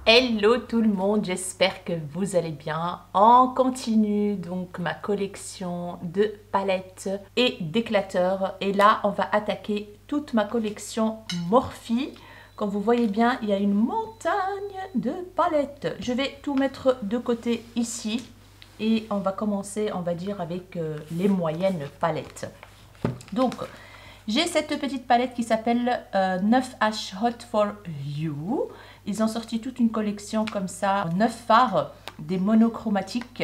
Hello tout le monde, j'espère que vous allez bien. On continue donc ma collection de palettes et d'éclateurs. Et là, on va attaquer toute ma collection Morphe. Comme vous voyez bien, il y a une montagne de palettes. Je vais tout mettre de côté ici. Et on va commencer, on va dire, avec les moyennes palettes. Donc, j'ai cette petite palette qui s'appelle 9H Hot for You. Ils ont sorti toute une collection comme ça, 9 fards, des monochromatiques,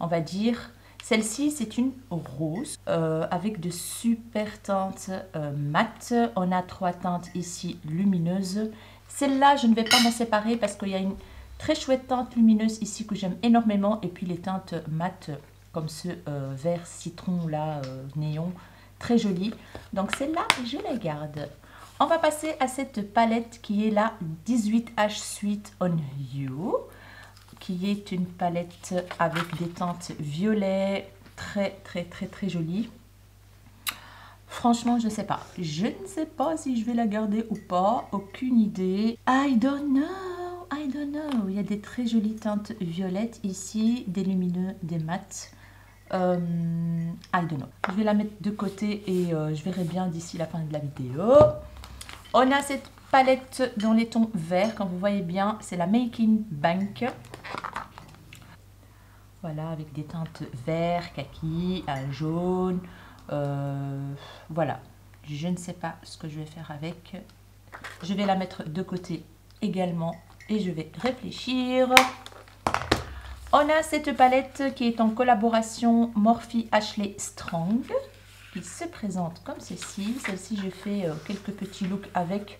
on va dire. Celle-ci, c'est une rose avec de super teintes mates. On a 3 teintes ici lumineuses. Celle-là, je ne vais pas m'en séparer parce qu'il y a une très chouette teinte lumineuse ici que j'aime énormément. Et puis les teintes mates comme ce vert citron là, néon, très jolie. Donc celle-là, je la garde. On va passer à cette palette qui est la 18H Sweet on You, qui est une palette avec des teintes violet, très jolie. Franchement, je ne sais pas. Je ne sais pas si je vais la garder ou pas. Aucune idée. I don't know. I don't know. Il y a des très jolies teintes violettes ici, des lumineux, des mats. I don't know. Je vais la mettre de côté et je verrai bien d'ici la fin de la vidéo. On a cette palette dans les tons verts, comme vous voyez bien, c'est la Making Bank. Voilà, avec des teintes vert, kaki, jaune. Voilà, je ne sais pas ce que je vais faire avec. Je vais la mettre de côté également et je vais réfléchir. On a cette palette qui est en collaboration Morphe Ashley Strong. Il se présente comme ceci. Celle-ci, j'ai fait quelques petits looks avec,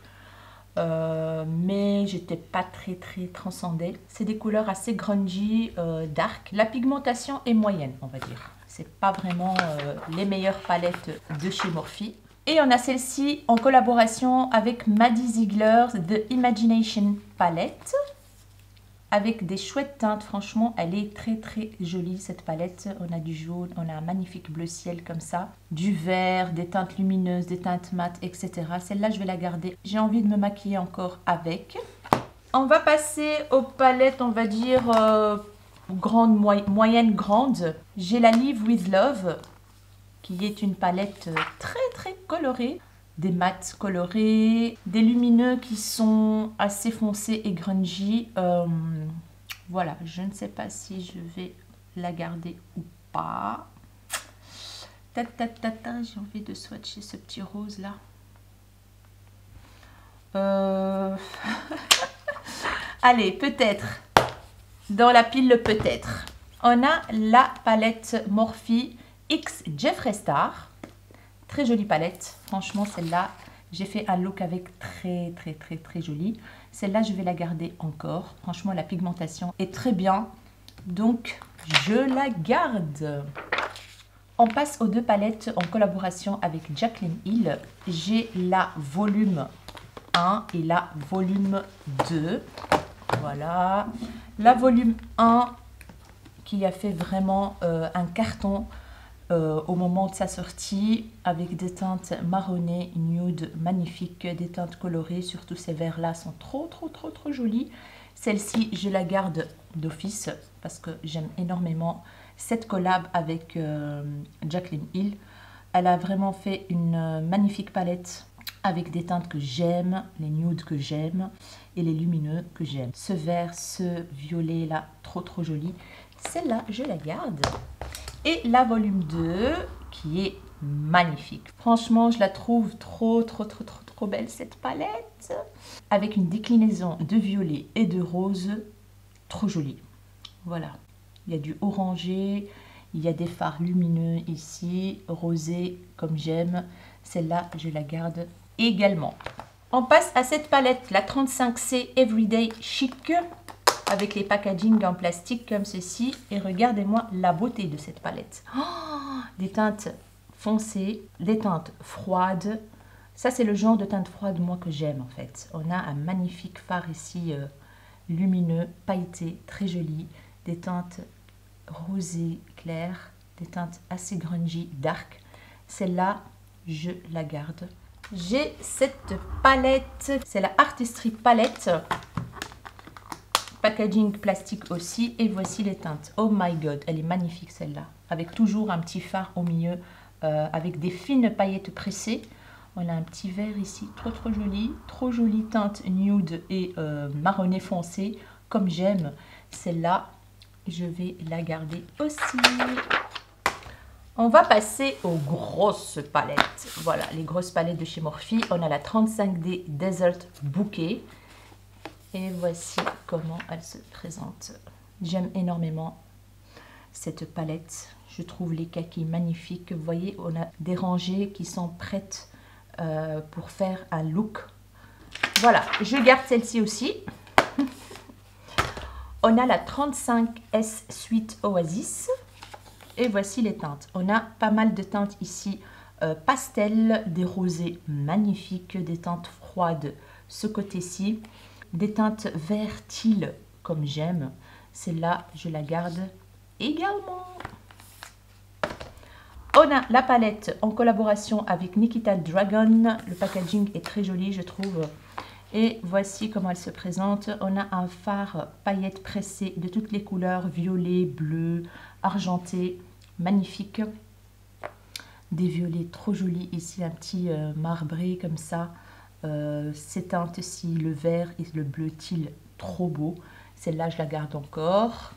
mais j'étais pas très transcendée. C'est des couleurs assez grungy, dark. La pigmentation est moyenne, on va dire. C'est pas vraiment les meilleures palettes de chez Morphe. Et on a celle-ci en collaboration avec Maddie Ziegler, The Imagination Palette. Avec des chouettes teintes, franchement, elle est très jolie cette palette. On a du jaune, on a un magnifique bleu ciel comme ça, du vert, des teintes lumineuses, des teintes mates, etc. Celle-là, je vais la garder. J'ai envie de me maquiller encore avec. On va passer aux palettes, on va dire, grande, moyenne, grande. J'ai la Live with Love, qui est une palette très colorée. Des mats colorés, des lumineux qui sont assez foncés et grungy. Voilà, je ne sais pas si je vais la garder ou pas. J'ai envie de swatcher ce petit rose là. Allez, peut-être. Dans la pile, peut-être. On a la palette Morphe X Jeffree Star. Très jolie palette, franchement celle-là, j'ai fait un look avec très jolie. Celle-là, je vais la garder encore. Franchement, la pigmentation est très bien, donc je la garde. On passe aux deux palettes en collaboration avec Jaclyn Hill. J'ai la volume 1 et la volume 2. Voilà, la volume 1 qui a fait vraiment un carton au moment de sa sortie, avec des teintes marronnées, nude, magnifiques, des teintes colorées, surtout ces verts là sont trop jolis. Celle-ci, je la garde d'office parce que j'aime énormément cette collab avec Jaclyn Hill. Elle a vraiment fait une magnifique palette avec des teintes que j'aime, les nudes que j'aime et les lumineux que j'aime. Ce vert, ce violet là, trop joli. Celle-là, je la garde. Et la volume 2 qui est magnifique. Franchement, je la trouve trop belle cette palette. Avec une déclinaison de violet et de rose, trop jolie. Voilà, il y a du orangé, il y a des fards lumineux ici, rosé comme j'aime. Celle-là, je la garde également. On passe à cette palette, la 35C Everyday Chic, avec les packaging en plastique comme ceci. Et regardez-moi la beauté de cette palette. Oh, des teintes foncées, des teintes froides. Ça, c'est le genre de teinte froide, moi, que j'aime, en fait. On a un magnifique fard ici, lumineux, pailleté, très joli. Des teintes rosées, claires. Des teintes assez grungy, dark. Celle-là, je la garde. J'ai cette palette, c'est la Artistry Palette. packaging plastique aussi. Et voici les teintes. Oh my god, elle est magnifique celle-là. Avec toujours un petit fard au milieu, avec des fines paillettes pressées. On a un petit vert ici, trop joli. Trop jolie teinte nude et marronné foncé, comme j'aime. Celle-là, je vais la garder aussi. On va passer aux grosses palettes. Voilà, les grosses palettes de chez Morphe. On a la 35D Desert Bouquet. Et voici comment elle se présente. J'aime énormément cette palette. Je trouve les kakis magnifiques. Vous voyez, on a des rangées qui sont prêtes pour faire un look. Voilà, je garde celle-ci aussi. On a la 35S Sweet Oasis. Et voici les teintes. On a pas mal de teintes ici. Pastel, des rosés magnifiques, des teintes froides ce côté-ci. Des teintes vert teal comme j'aime. Celle-là, je la garde également. On a la palette en collaboration avec Nikita Dragon. Le packaging est très joli, je trouve. Et voici comment elle se présente. On a un fard paillettes pressées de toutes les couleurs, violet, bleu, argenté, magnifique. Des violets trop jolis ici, un petit marbré comme ça. Ces teintes-ci, le vert et le bleu teal, trop beau. Celle-là, je la garde encore.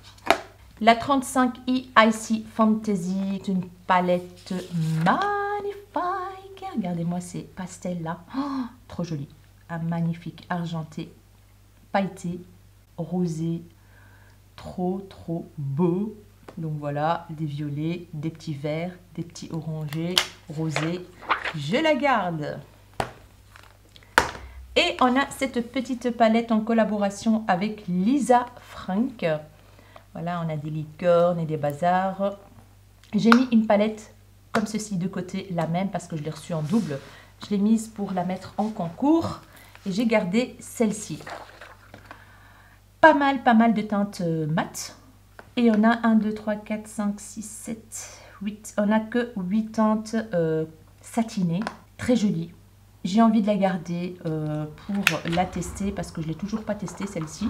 La 35i Icy Fantasy, c'est une palette magnifique. Regardez-moi ces pastels-là. Oh, trop joli. Un magnifique argenté, pailleté, rosé. Trop beau. Donc voilà, des violets, des petits verts, des petits orangés, rosés. Je la garde. Et on a cette petite palette en collaboration avec Lisa Frank. Voilà, on a des licornes et des bazars. J'ai mis une palette comme ceci de côté, la même, parce que je l'ai reçue en double. Je l'ai mise pour la mettre en concours. Et j'ai gardé celle-ci. Pas mal de teintes mat. Et on a 1, 2, 3, 4, 5, 6, 7, 8. On n'a que 8 teintes satinées. Très jolies. J'ai envie de la garder pour la tester parce que je ne l'ai toujours pas testée celle-ci.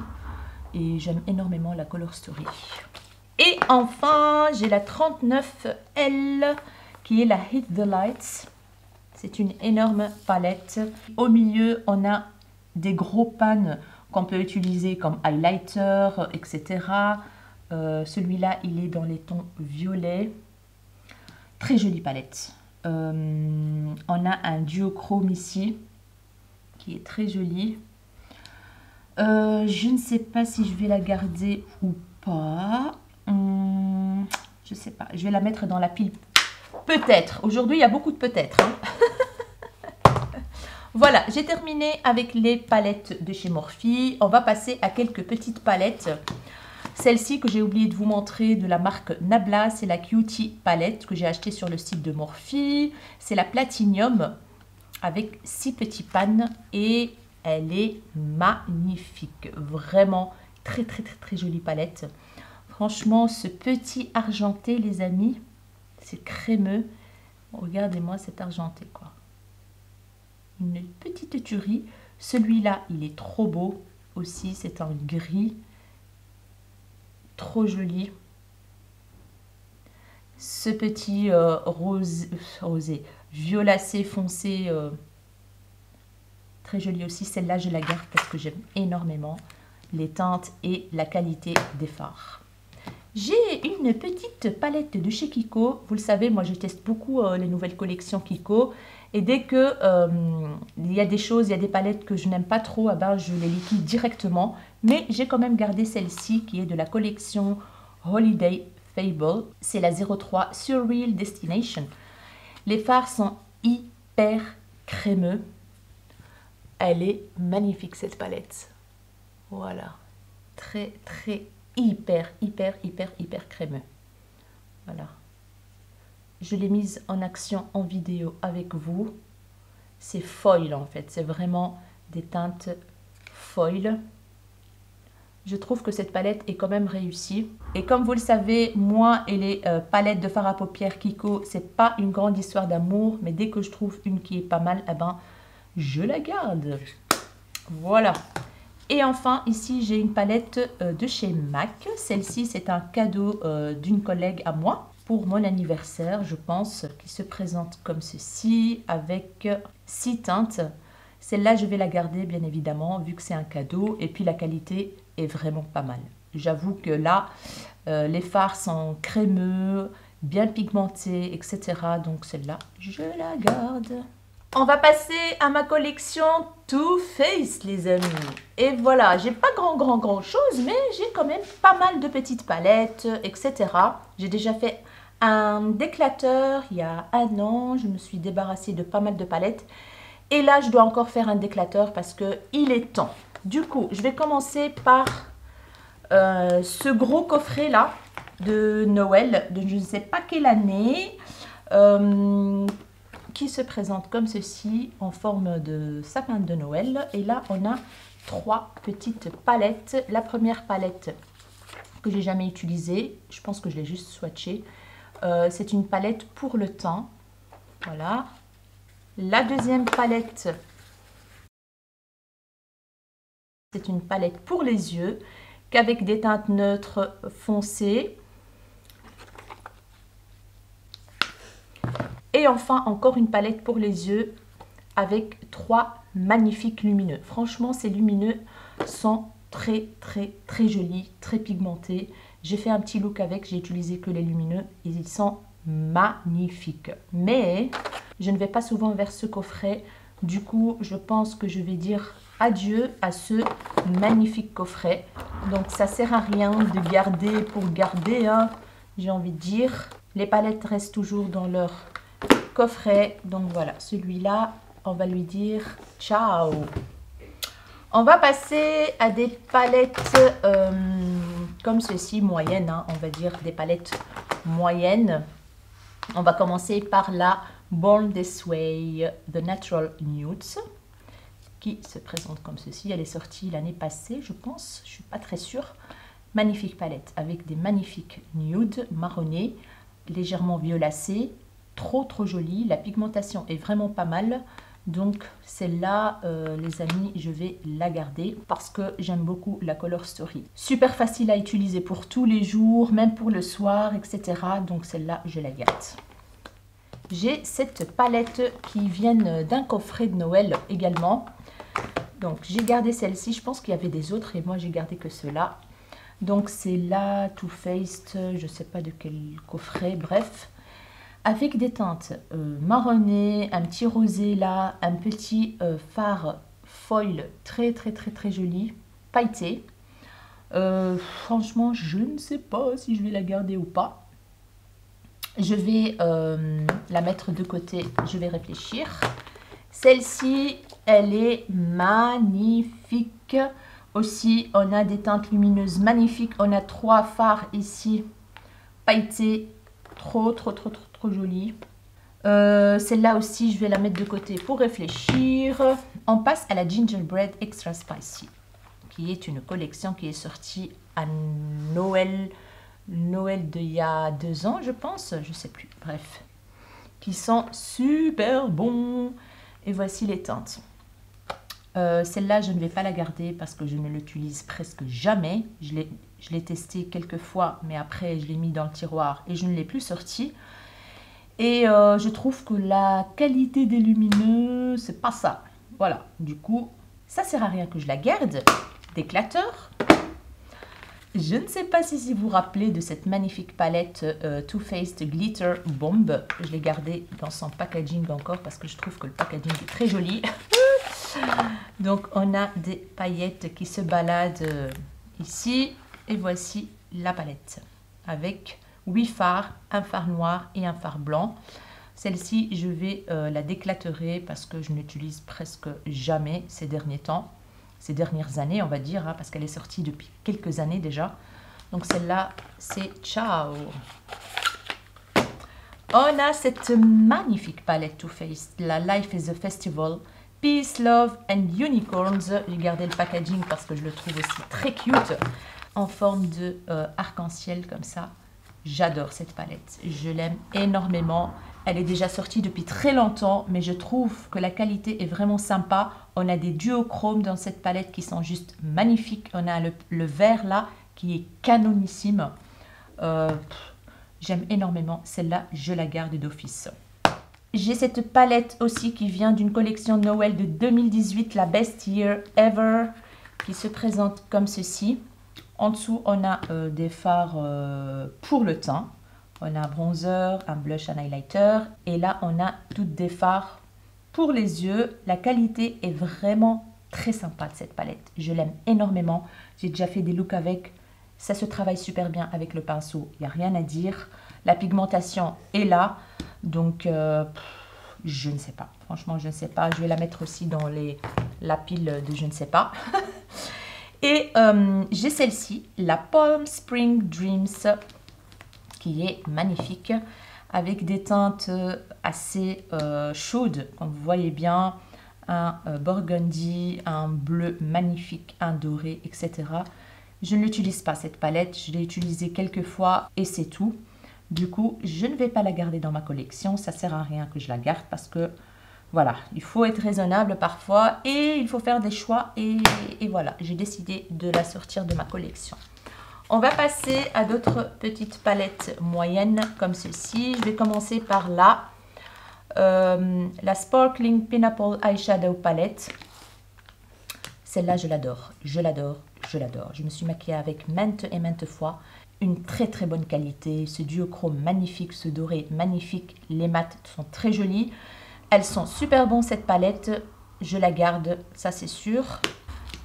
Et j'aime énormément la Color Story. Et enfin, j'ai la 39L qui est la Hit the Lights. C'est une énorme palette. Au milieu, on a des gros pans qu'on peut utiliser comme highlighter, etc. Celui-là, il est dans les tons violets. Très jolie palette. On a un duochrome ici qui est très joli. Je ne sais pas si je vais la garder ou pas. Je sais pas. Je vais la mettre dans la pile. Peut-être. Aujourd'hui, il y a beaucoup de peut-être. Hein. Voilà, j'ai terminé avec les palettes de chez Morphe. On va passer à quelques petites palettes. Celle-ci que j'ai oublié de vous montrer de la marque Nabla, c'est la Cutie palette que j'ai achetée sur le site de Morphe. C'est la Platinum avec 6 petits pans et elle est magnifique. Vraiment très jolie palette. Franchement, ce petit argenté, les amis, c'est crémeux. Regardez-moi cet argenté, quoi. Une petite tuerie. Celui-là, il est trop beau aussi. C'est un gris. Trop joli. Ce petit rosé, violacé foncé. Très joli aussi. Celle-là, je la garde parce que j'aime énormément les teintes et la qualité des fards. J'ai une petite palette de chez Kiko. Vous le savez, moi je teste beaucoup les nouvelles collections Kiko. Et dès que il y a des choses, il y a des palettes que je n'aime pas trop, eh ben, je les liquide directement. Mais j'ai quand même gardé celle-ci qui est de la collection Holiday Fable. C'est la 03 Surreal Destination. Les fards sont hyper crémeux. Elle est magnifique cette palette. Voilà. Hyper crémeux. Voilà. Je l'ai mise en action en vidéo avec vous. C'est foil en fait. C'est vraiment des teintes foil. Je trouve que cette palette est quand même réussie. Et comme vous le savez, moi et les palettes de fard à paupières Kiko, c'est pas une grande histoire d'amour. Mais dès que je trouve une qui est pas mal, eh ben, je la garde. Voilà. Et enfin, ici, j'ai une palette de chez MAC. Celle-ci, c'est un cadeau d'une collègue à moi pour mon anniversaire, je pense, qui se présente comme ceci, avec 6 teintes. Celle-là, je vais la garder, bien évidemment, vu que c'est un cadeau. Et puis, la qualité est vraiment pas mal. J'avoue que là, les fards sont crémeux, bien pigmentés, etc. Donc, celle-là, je la garde. On va passer à ma collection Too Faced, les amis. Et voilà, j'ai pas grand chose, mais j'ai quand même pas mal de petites palettes, etc. J'ai déjà fait un déclateur il y a 1 an. Je me suis débarrassée de pas mal de palettes. Et là, je dois encore faire un déclateur parce que il est temps. Du coup, je vais commencer par ce gros coffret-là de Noël, de je ne sais pas quelle année. Qui se présente comme ceci en forme de sapin de Noël. Et là, on a 3 petites palettes. La première palette que j'ai jamais utilisée, je pense que je l'ai juste swatchée. C'est une palette pour le teint. Voilà. La deuxième palette, c'est une palette pour les yeux, qu'avec des teintes neutres foncées. Et enfin, encore une palette pour les yeux avec 3 magnifiques lumineux. Franchement, ces lumineux sont très jolis, très pigmentés. J'ai fait un petit look avec, j'ai utilisé que les lumineux et ils sont magnifiques. Mais je ne vais pas souvent vers ce coffret. Du coup, je pense que je vais dire adieu à ce magnifique coffret. Donc, ça sert à rien de garder pour garder, hein, j'ai envie de dire. Les palettes restent toujours dans leur coffret. Donc voilà, celui-là, on va lui dire ciao. On va passer à des palettes comme ceci, moyennes, hein, on va dire des palettes moyennes. On va commencer par la Born This Way The Natural Nudes, qui se présente comme ceci. Elle est sortie l'année passée, je pense, je suis pas très sûre. Magnifique palette avec des magnifiques nudes marronnés, légèrement violacés. Trop jolie, la pigmentation est vraiment pas mal, donc celle-là les amis, je vais la garder parce que j'aime beaucoup la Color Story. Super facile à utiliser pour tous les jours, même pour le soir, etc. Donc celle-là, je la garde. J'ai cette palette qui vient d'un coffret de Noël également. Donc j'ai gardé celle-ci, je pense qu'il y avait des autres et moi j'ai gardé que ceux-là. Donc c'est la Too Faced, je sais pas de quel coffret, bref. Avec des teintes marronnées, un petit rosé là, un petit fard foil très joli, pailleté. Franchement, je ne sais pas si je vais la garder ou pas. Je vais la mettre de côté, je vais réfléchir. Celle-ci, elle est magnifique. Aussi, on a des teintes lumineuses magnifiques. On a 3 fards ici, pailletés, trop jolie. Celle-là aussi, je vais la mettre de côté pour réfléchir. On passe à la Gingerbread Extra Spicy, qui est une collection qui est sortie à Noël d'il y a 2 ans, je pense, je sais plus, bref, qui sont super bons. Et voici les teintes. Celle-là, je ne vais pas la garder parce que je ne l'utilise presque jamais. Je l'ai testé quelques fois, mais après, je l'ai mis dans le tiroir et je ne l'ai plus sorti. Et je trouve que la qualité des lumineux, c'est pas ça. Voilà, du coup, ça sert à rien que je la garde. Déclateur. Je ne sais pas si vous vous rappelez de cette magnifique palette Too Faced Glitter Bomb. Je l'ai gardée dans son packaging encore parce que je trouve que le packaging est très joli. Donc, on a des paillettes qui se baladent ici. Et voici la palette avec 8 fards, un fard noir et un fard blanc. Celle-ci, je vais la déclaterer parce que je n'utilise presque jamais ces derniers temps. Ces dernières années, on va dire, hein, parce qu'elle est sortie depuis quelques années déjà. Donc celle-là, c'est ciao. On a cette magnifique palette Too Faced, la Life is a Festival, Peace, Love and Unicorns. J'ai gardé le packaging parce que je le trouve aussi très cute, en forme de arc-en-ciel comme ça. J'adore cette palette. Je l'aime énormément. Elle est déjà sortie depuis très longtemps, mais je trouve que la qualité est vraiment sympa. On a des duochromes dans cette palette qui sont juste magnifiques. On a le vert là qui est canonissime. J'aime énormément. Celle-là, je la garde d'office. J'ai cette palette aussi qui vient d'une collection Noël de 2018, la Best Year Ever, qui se présente comme ceci. En dessous, on a des fards pour le teint. On a un bronzer, un blush, un highlighter. Et là, on a toutes des fards pour les yeux. La qualité est vraiment très sympa de cette palette. Je l'aime énormément. J'ai déjà fait des looks avec. Ça se travaille super bien avec le pinceau. Il n'y a rien à dire. La pigmentation est là. Donc, je ne sais pas. Franchement, je ne sais pas. Je vais la mettre aussi dans la pile de je ne sais pas. Et j'ai celle-ci, la Palm Spring Dreams, qui est magnifique, avec des teintes assez chaudes, comme vous voyez bien, un burgundy, un bleu magnifique, un doré, etc. Je ne l'utilise pas cette palette, je l'ai utilisée quelques fois et c'est tout. Du coup, je ne vais pas la garder dans ma collection, ça ne sert à rien que je la garde parce que voilà, il faut être raisonnable parfois et il faut faire des choix et voilà, j'ai décidé de la sortir de ma collection. On va passer à d'autres petites palettes moyennes comme ceci. Je vais commencer par la Sparkling Pineapple Eyeshadow Palette. Celle-là, je l'adore, je l'adore, je l'adore. Je me suis maquillée avec maintes et maintes fois. Une très très bonne qualité, ce duochrome magnifique, ce doré magnifique. Les mates sont très jolis. Elles sont super bonnes cette palette, je la garde, ça c'est sûr.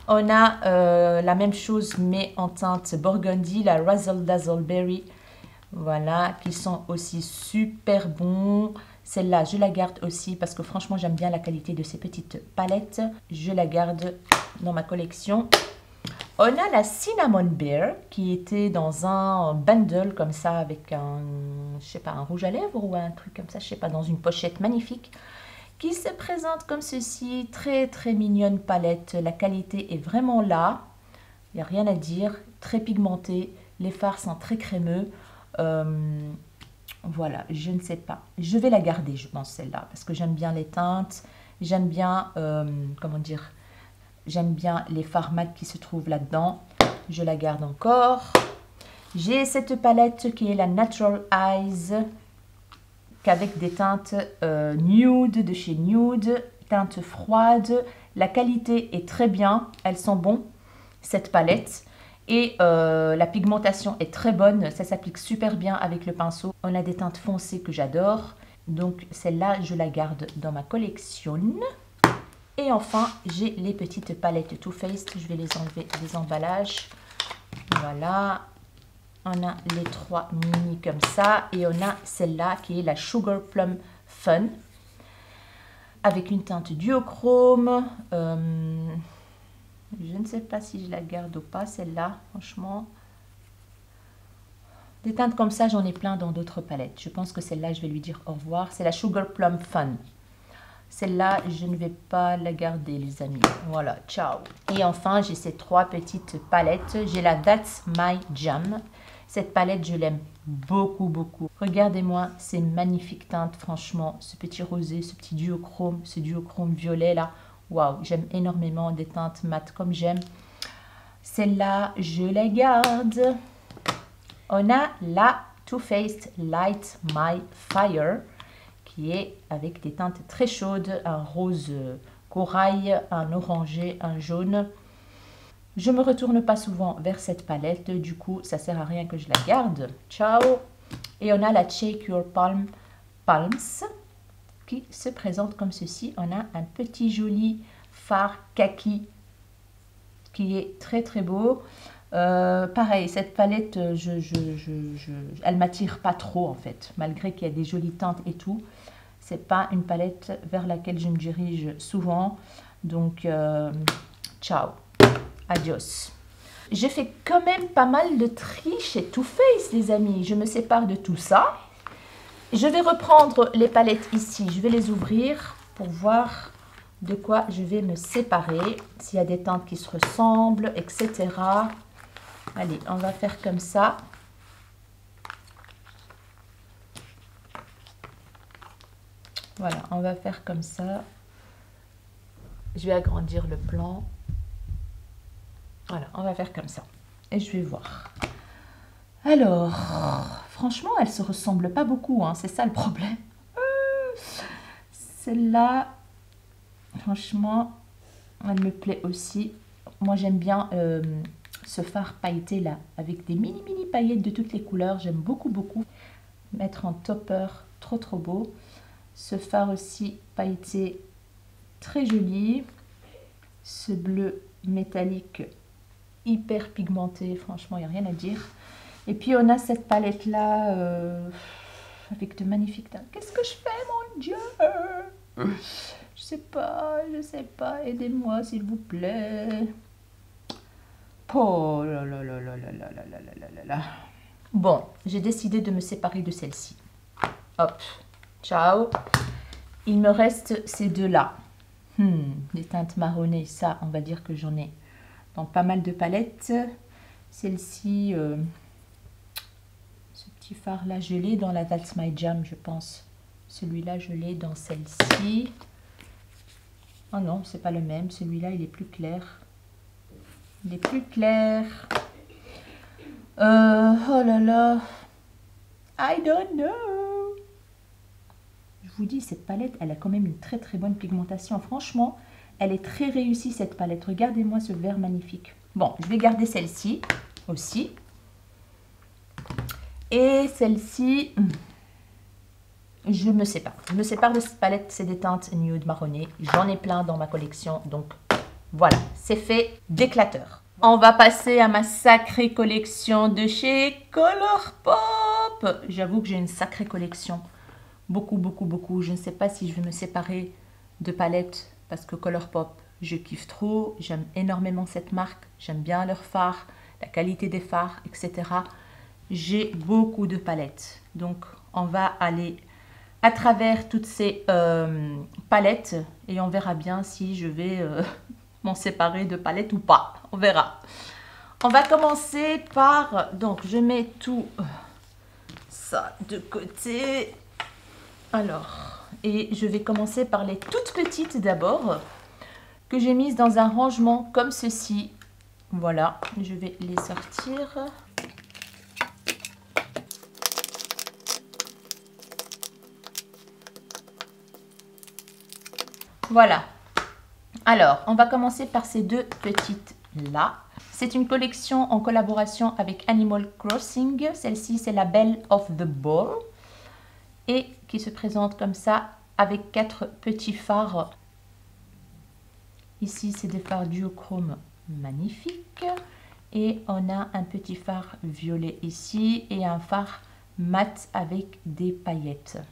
On a la même chose mais en teinte burgundy, la Razzle Dazzle Berry. Voilà, qui sont aussi super bons. Celle-là, je la garde aussi parce que franchement, j'aime bien la qualité de ces petites palettes. Je la garde dans ma collection. On a la Cinnamon Bear qui était dans un bundle comme ça avec un, je sais pas, un rouge à lèvres ou un truc comme ça, je sais pas, dans une pochette magnifique qui se présente comme ceci, très très mignonne palette. La qualité est vraiment là, il n'y a rien à dire, très pigmentée, les fards sont très crémeux. Voilà, je ne sais pas, je vais la garder je pense celle-là parce que j'aime bien les teintes, j'aime bien, comment dire, j'aime bien les fards mat qui se trouvent là-dedans. Je la garde encore. J'ai cette palette qui est la Natural Eyes, avec des teintes nude de chez Nude, teintes froides. La qualité est très bien, elles sont bonnes, cette palette. Et la pigmentation est très bonne, ça s'applique super bien avec le pinceau. On a des teintes foncées que j'adore. Donc celle-là, je la garde dans ma collection. Et enfin, j'ai les petites palettes Too Faced. Je vais les enlever des emballages. Voilà. On a les 3 mini comme ça. Et on a celle-là qui est la Sugar Plum Fun. Avec une teinte duochrome. Je ne sais pas si je la garde ou pas, celle-là. Franchement. Des teintes comme ça, j'en ai plein dans d'autres palettes. Je pense que celle-là, je vais lui dire au revoir. C'est la Sugar Plum Fun. Celle-là, je ne vais pas la garder, les amis. Voilà, ciao. Et enfin, j'ai ces 3 petites palettes. J'ai la That's My Jam. Cette palette, je l'aime beaucoup, beaucoup. Regardez-moi ces magnifiques teintes, franchement. Ce petit rosé, ce petit duochrome, ce duochrome violet, là. Waouh, j'aime énormément des teintes mat comme j'aime. Celle-là, je la garde. On a la Too Faced Light My Fire, qui est avec des teintes très chaudes, un rose corail, un orangé, un jaune. Je ne me retourne pas souvent vers cette palette, du coup, ça ne sert à rien que je la garde. Ciao! Et on a la Shake Your Palms qui se présente comme ceci. On a un petit joli fard kaki qui est très très beau. Pareil, cette palette, elle m'attire pas trop en fait, malgré qu'il y a des jolies teintes et tout. C'est pas une palette vers laquelle je me dirige souvent. Donc, ciao, adios. J'ai fait quand même pas mal de tri chez Too Faced, les amis. Je me sépare de tout ça. Je vais reprendre les palettes ici. Je vais les ouvrir pour voir de quoi je vais me séparer. S'il y a des teintes qui se ressemblent, etc. Allez, on va faire comme ça. Voilà, on va faire comme ça. Je vais agrandir le plan. Voilà, on va faire comme ça. Et je vais voir. Alors, franchement, elles se ressemblent pas beaucoup, hein, c'est ça le problème. Celle-là, franchement, elle me plaît aussi. Moi, j'aime bien ce fard pailleté là, avec des mini paillettes de toutes les couleurs. J'aime beaucoup. Mettre en topper, trop beau. Ce fard aussi pailleté, très joli. Ce bleu métallique, hyper pigmenté. Franchement, il n'y a rien à dire. Et puis, on a cette palette là, avec de magnifiques teintes. Qu'est-ce que je fais, mon Dieu? Je sais pas, aidez-moi s'il vous plaît. Oh là là là là là là là là là là là. Bon, j'ai décidé de me séparer de celle-ci. Hop, ciao. Il me reste ces deux-là. Des teintes marronnées, ça, on va dire que j'en ai dans pas mal de palettes. Celle-ci, ce petit fard-là, je l'ai dans la That's My Jam, je pense. Celui-là, je l'ai dans celle-ci. Oh non, c'est pas le même. Celui-là, il est plus clair. Il est plus clair. Oh là là. I don't know. Je vous dis, cette palette, elle a quand même une très bonne pigmentation. Franchement, elle est très réussie, cette palette. Regardez-moi ce vert magnifique. Bon, je vais garder celle-ci aussi. Et celle-ci, je me sépare. Je me sépare de cette palette. C'est des teintes nude marronnées. J'en ai plein dans ma collection. Donc, voilà, c'est fait d'éclateur. On va passer à ma sacrée collection de chez Colourpop. J'avoue que j'ai une sacrée collection. Beaucoup. Je ne sais pas si je vais me séparer de palettes parce que Colourpop, je kiffe trop. J'aime énormément cette marque. J'aime bien leurs fards, la qualité des fards, etc. J'ai beaucoup de palettes. Donc, on va aller à travers toutes ces palettes et on verra bien si je vais m'en séparer de palettes ou pas. On verra. On va commencer par... Donc, je mets tout ça de côté. Alors, et je vais commencer par les toutes petites d'abord, que j'ai mises dans un rangement comme ceci. Voilà, je vais les sortir. Voilà. Alors, on va commencer par ces deux petites-là. C'est une collection en collaboration avec Animal Crossing. Celle-ci, c'est la Belle of the Ball. Et qui se présente comme ça avec 4 petits fards. Ici, c'est des fards duochrome magnifiques. Et on a un petit phare violet ici et un phare mat avec des paillettes.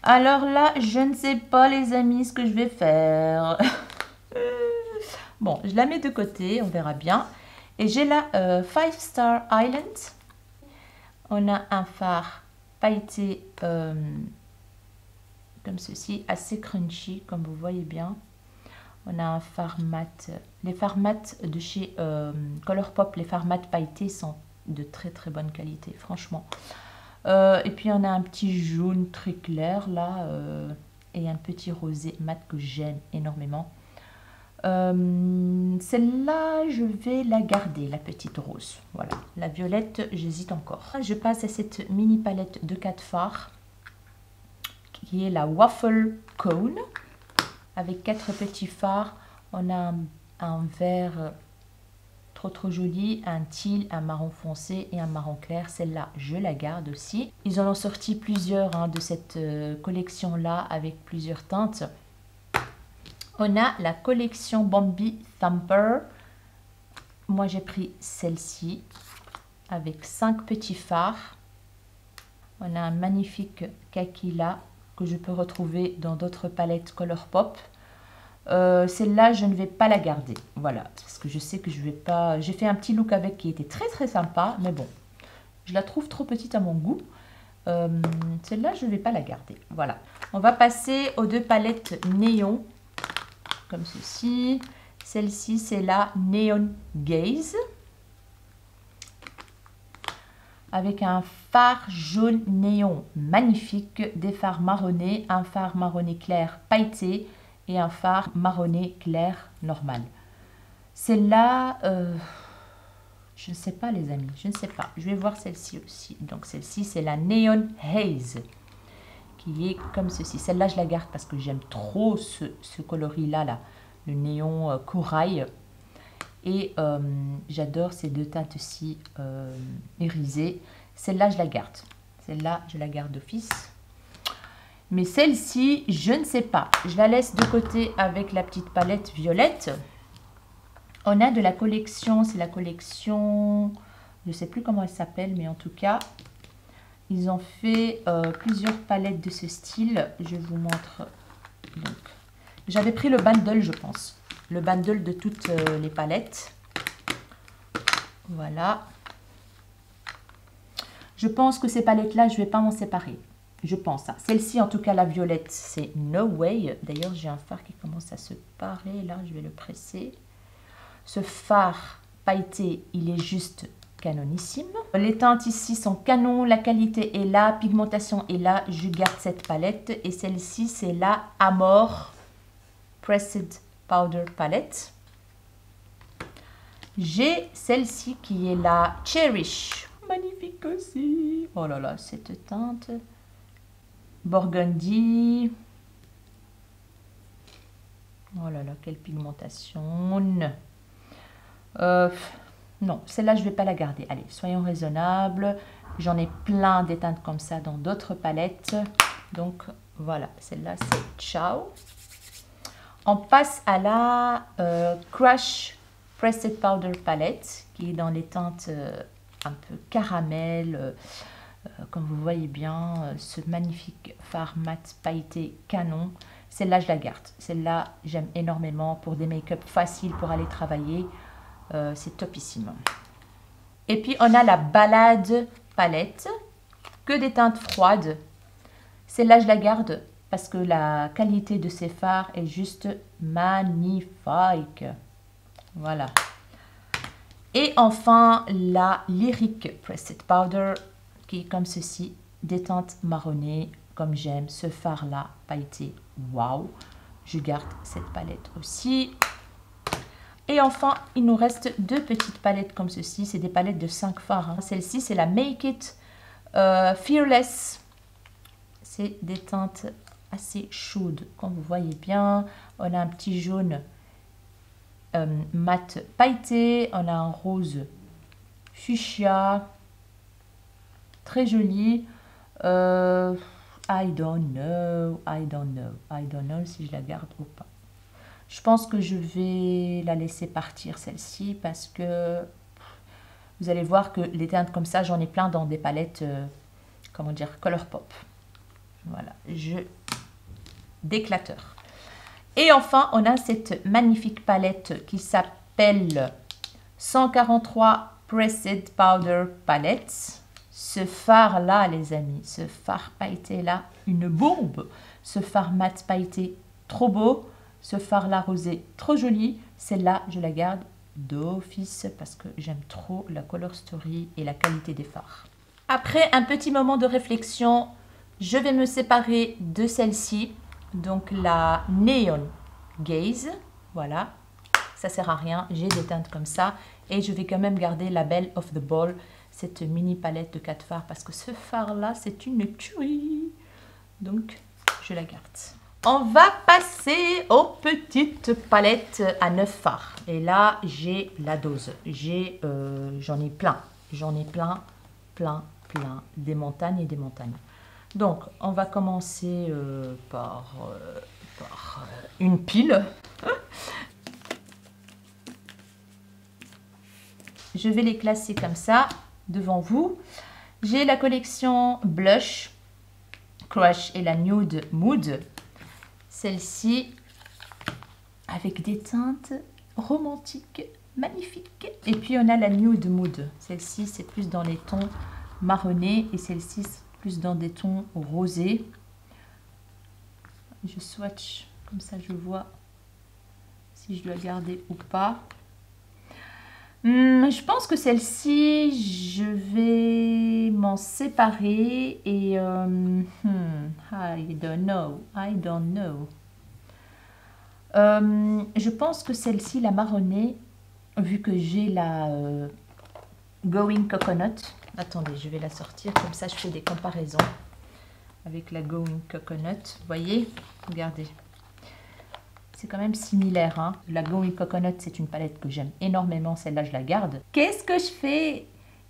Alors là, je ne sais pas les amis ce que je vais faire. Bon, je la mets de côté, on verra bien. Et j'ai la 5 Star Island. On a un phare pailleté comme ceci, assez crunchy, comme vous voyez bien. On a un phare mat. Les fards mat de chez Colourpop, les fards mat pailletés sont de très bonne qualité, franchement. Et puis on a un petit jaune très clair là et un petit rosé mat que j'aime énormément. Celle-là, je vais la garder, la petite rose. Voilà, la violette, j'hésite encore. Je passe à cette mini palette de 4 fards qui est la Waffle Cone avec 4 petits fards. On a un vert trop joli, un teal, un marron foncé et un marron clair. Celle-là, je la garde aussi. Ils en ont sorti plusieurs de cette collection-là avec plusieurs teintes. On a la collection Bambi Thumper. Moi, j'ai pris celle-ci avec 5 petits fards. On a un magnifique kaki là que je peux retrouver dans d'autres palettes Colourpop. Celle-là, je ne vais pas la garder. Voilà, parce que je sais que je vais pas... J'ai fait un petit look avec qui était très sympa, mais bon, je la trouve trop petite à mon goût. Celle-là, je ne vais pas la garder. Voilà. On va passer aux 2 palettes néon, comme ceci. Celle-ci, c'est la Neon Gaze. avec un fard jaune néon magnifique, des fards marronnés, un fard marronné clair pailleté et un fard marronné clair normal. Celle-là, je ne sais pas les amis, je ne sais pas. Je vais voir celle-ci aussi. Donc celle-ci, c'est la Neon Haze, qui est comme ceci. Celle-là, je la garde parce que j'aime trop ce coloris-là, là, le néon corail. Et j'adore ces deux teintes-ci irisées. Celle-là, je la garde. Celle-là, je la garde d'office. Mais celle-ci, je ne sais pas. Je la laisse de côté avec la petite palette violette. On a de la collection, c'est la collection, je ne sais plus comment elle s'appelle, mais en tout cas, ils ont fait plusieurs palettes de ce style. Je vous montre. J'avais pris le bundle, je pense. Le bundle de toutes les palettes. Voilà. Je pense que ces palettes-là, je ne vais pas m'en séparer. Je pense. Hein. Celle-ci, en tout cas, la violette, c'est No Way. D'ailleurs, j'ai un fard qui commence à se parer. Là, je vais le presser. Ce fard pailleté, il est juste canonissime. Les teintes ici sont canon, la qualité est là, pigmentation est là. Je garde cette palette. Et celle-ci, c'est la Amor Pressed Powder Palette. J'ai celle-ci qui est la Cherish. Magnifique aussi. Oh là là, cette teinte. Burgundy. Oh là là, quelle pigmentation. Non, celle-là, je ne vais pas la garder. Allez, soyons raisonnables. J'en ai plein des teintes comme ça dans d'autres palettes. Donc, voilà. Celle-là, c'est ciao. On passe à la Crush Pressed Powder Palette, qui est dans les teintes un peu caramel. Comme vous voyez bien, ce magnifique fard mat pailleté canon. Celle-là, je la garde. Celle-là, j'aime énormément pour des make-up faciles pour aller travailler. C'est topissime. Et puis on a la Balade palette, que des teintes froides. Celle-là je la garde parce que la qualité de ces fards est juste magnifique. Voilà. Et enfin la Lyric Pressed Powder qui est comme ceci, des teintes marronnées comme j'aime ce fard là pailleté. Waouh, je garde cette palette aussi. Et enfin, il nous reste deux petites palettes comme ceci. C'est des palettes de 5 fards. Hein. Celle-ci, c'est la Make It Fearless. C'est des teintes assez chaudes. Comme vous voyez bien, on a un petit jaune mat pailleté. On a un rose fuchsia. Très joli. I don't know si je la garde ou pas. Je pense que je vais la laisser partir celle-ci parce que vous allez voir que les teintes comme ça, j'en ai plein dans des palettes, comment dire, Colourpop. Voilà, d'éclateur. Et enfin, on a cette magnifique palette qui s'appelle 143 Pressed Powder Palette. Ce fard-là, les amis, ce fard pailleté-là, une bombe. Ce fard mat pailleté, trop beau. Ce fard-là rosé, trop joli. Celle-là, je la garde d'office parce que j'aime trop la color story et la qualité des fards. Après un petit moment de réflexion, je vais me séparer de celle-ci. Donc la Neon Gaze. Voilà. Ça sert à rien. J'ai des teintes comme ça. Et je vais quand même garder la Belle of the Ball. Cette mini palette de 4 fards. Parce que ce fard-là, c'est une tuerie. Donc, je la garde. On va passer aux petites palettes à 9 fards. Et là, j'ai la dose. J'en ai plein. J'en ai plein. Des montagnes et des montagnes. Donc, on va commencer par une pile. Je vais les classer comme ça, devant vous. J'ai la collection Blush, Crush et la Nude Mood. Celle-ci, avec des teintes romantiques, magnifiques. Et puis, on a la Nude Mood. Celle-ci, c'est plus dans les tons marronnés. Et celle-ci, c'est plus dans des tons rosés. Je swatch, comme ça je vois si je dois garder ou pas. Je pense que celle-ci, je vais m'en séparer et I don't know, I don't know. Je pense que celle-ci, la marronnée, vu que j'ai la Going Coconut. Attendez, je vais la sortir, comme ça je fais des comparaisons avec la Going Coconut. Vous voyez, regardez. C'est quand même similaire, hein. La Going Coconut, c'est une palette que j'aime énormément. Celle-là, je la garde. Qu'est-ce que je fais?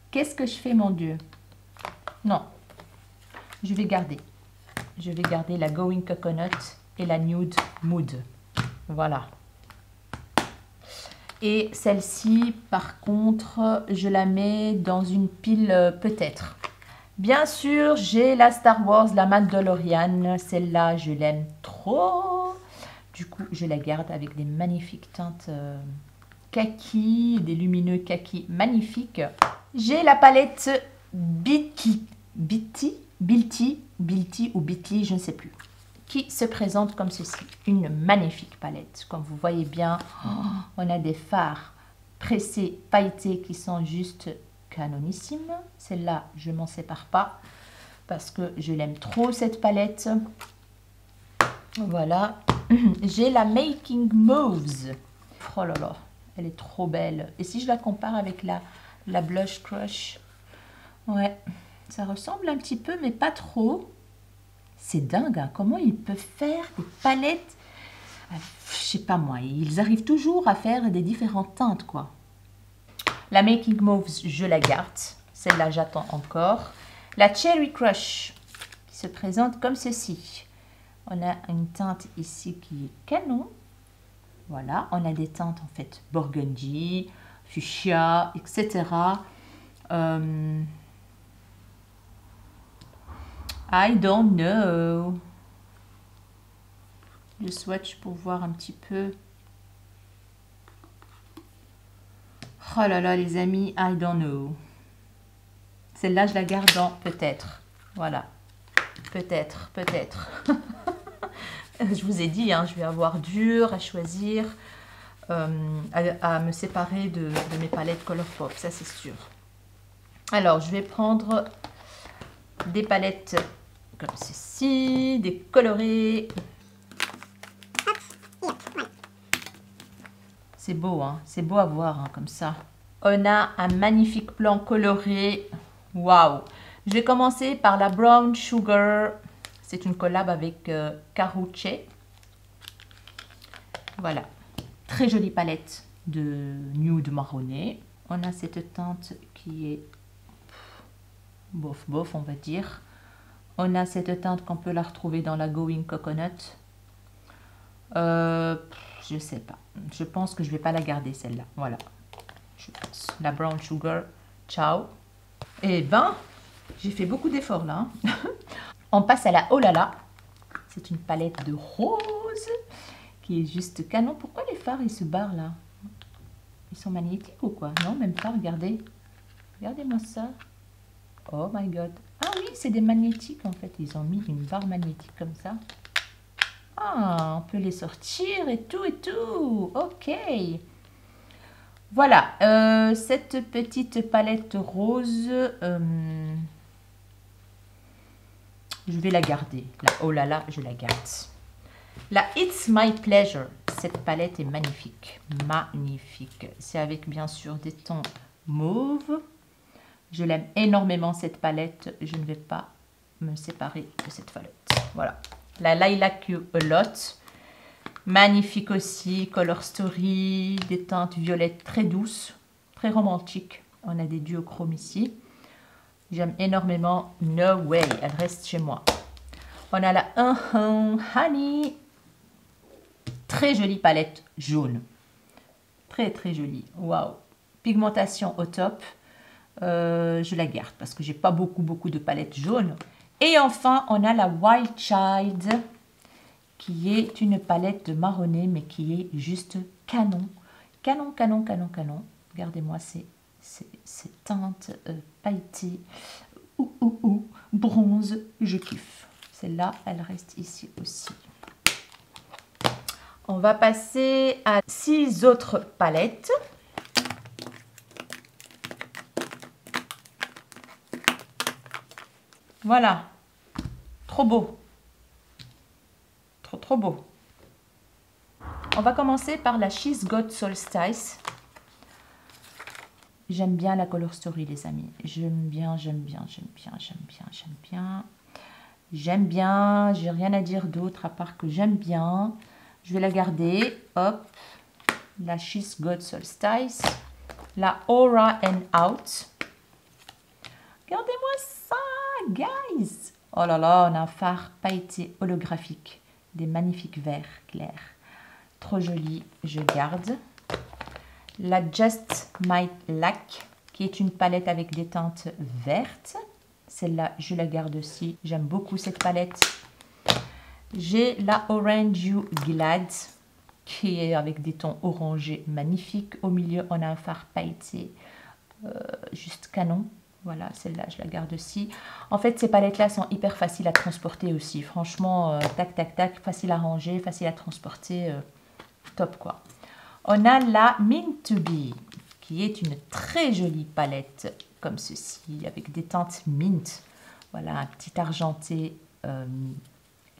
Qu'est-ce que je fais, mon Dieu? Non, je vais garder. Je vais garder la Going Coconut et la Nude Mood. Voilà. Et celle-ci, par contre, je la mets dans une pile peut-être. Bien sûr, j'ai la Star Wars, la Mandalorian. Celle-là, je l'aime trop. Du coup, je la garde avec des magnifiques teintes kaki, des lumineux kaki magnifiques. J'ai la palette Bilty ou Bitly, je ne sais plus, qui se présente comme ceci. Une magnifique palette. Comme vous voyez bien, on a des fards pressés, pailletés qui sont juste canonissimes. Celle-là, je ne m'en sépare pas parce que je l'aime trop, cette palette. Voilà. J'ai la Making Moves. Oh là là, elle est trop belle. Et si je la compare avec la Blush Crush, ouais, ça ressemble un petit peu, mais pas trop. C'est dingue, hein, comment ils peuvent faire des palettes. Je sais pas moi, ils arrivent toujours à faire des différentes teintes, quoi. La Making Moves, je la garde. Celle-là, j'attends encore. La Cherry Crush, qui se présente comme ceci. On a une teinte ici qui est canon. Voilà, on a des teintes en fait burgundy, fuchsia, etc. I don't know. Je swatch pour voir un petit peu. Oh là là les amis, I don't know. Celle-là, je la garde dans peut-être. Voilà. Peut-être, peut-être. Je vous ai dit, hein, je vais avoir dur à choisir, à me séparer de mes palettes Colourpop, ça c'est sûr. Alors, je vais prendre des palettes comme ceci, des colorés. C'est beau, hein, c'est beau à voir, hein, comme ça. On a un magnifique blanc coloré. Waouh! Je vais commencer par la Brown Sugar. C'est une collab avec Carucci. Voilà. Très jolie palette de nude marronné. On a cette teinte qui est bof bof, on va dire. On a cette teinte qu'on peut la retrouver dans la Going Coconut. Je sais pas. Je pense que je vais pas la garder celle-là. Voilà. Je pense. La Brown Sugar. Ciao. Eh ben, j'ai fait beaucoup d'efforts là. Hein. On passe à la Oh là là. C'est une palette de rose qui est juste canon. Pourquoi les fards ils se barrent là? Ils sont magnétiques ou quoi? Non, même pas, regardez. Regardez-moi ça. Oh my god. Ah oui, c'est des magnétiques en fait. Ils ont mis une barre magnétique comme ça. Ah, on peut les sortir et tout et tout. Ok. Voilà, cette petite palette rose, je vais la garder. La Oh là là, je la garde. La It's My Pleasure, cette palette est magnifique. Magnifique. C'est avec bien sûr des tons mauve. Je l'aime énormément cette palette. Je ne vais pas me séparer de cette palette. Voilà. La Lilac You A Lot. Magnifique aussi. Color Story. Des teintes violettes très douces. Très romantiques. On a des duochromes ici. J'aime énormément. No Way. Elle reste chez moi. On a la Honey. Très jolie palette jaune. Très très jolie. Waouh. Pigmentation au top. Je la garde parce que j'ai pas beaucoup de palettes jaunes. Et enfin, on a la Wild Child qui est une palette de marronné mais qui est juste canon. Canon, canon, canon, canon. Regardez-moi ces teintes pailletées. Bronze, je kiffe. Celle-là, elle reste ici aussi. On va passer à 6 autres palettes. Voilà. Trop beau. Trop beau. On va commencer par la She's Got Solstice. J'aime bien la Color Story, les amis. J'aime bien. J'ai rien à dire d'autre à part que j'aime bien. Je vais la garder. Hop. La She's Got Solstice. La Aura and Out. Regardez-moi ça, guys. Oh là là, on a un phare pailleté holographique. Des magnifiques verts clairs. Trop joli, je garde. La Just My Lack, qui est une palette avec des teintes vertes. Celle-là, je la garde aussi. J'aime beaucoup cette palette. J'ai la Orange You Glad, qui est avec des tons orangés magnifiques. Au milieu, on a un phare pailleté, juste canon. Voilà, celle-là, je la garde aussi. En fait, ces palettes-là sont hyper faciles à transporter aussi. Franchement, tac, tac, tac, facile à ranger, facile à transporter. Top, quoi. On a la Mint to Be, qui est une très jolie palette, comme ceci, avec des teintes mint. Voilà, un petit argenté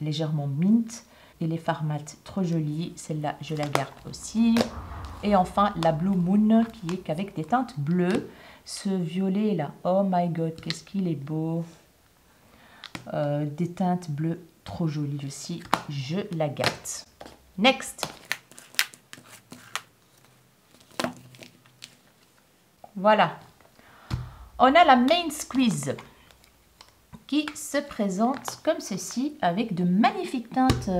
légèrement mint. Et les fards mat, trop jolis. Celle-là, je la garde aussi. Et enfin, la Blue Moon, qui est qu'avec des teintes bleues. Ce violet là, oh my god, qu'est-ce qu'il est beau. Des teintes bleues, trop jolies aussi. Je la garde. Next. Voilà. On a la Main Squeeze qui se présente comme ceci avec de magnifiques teintes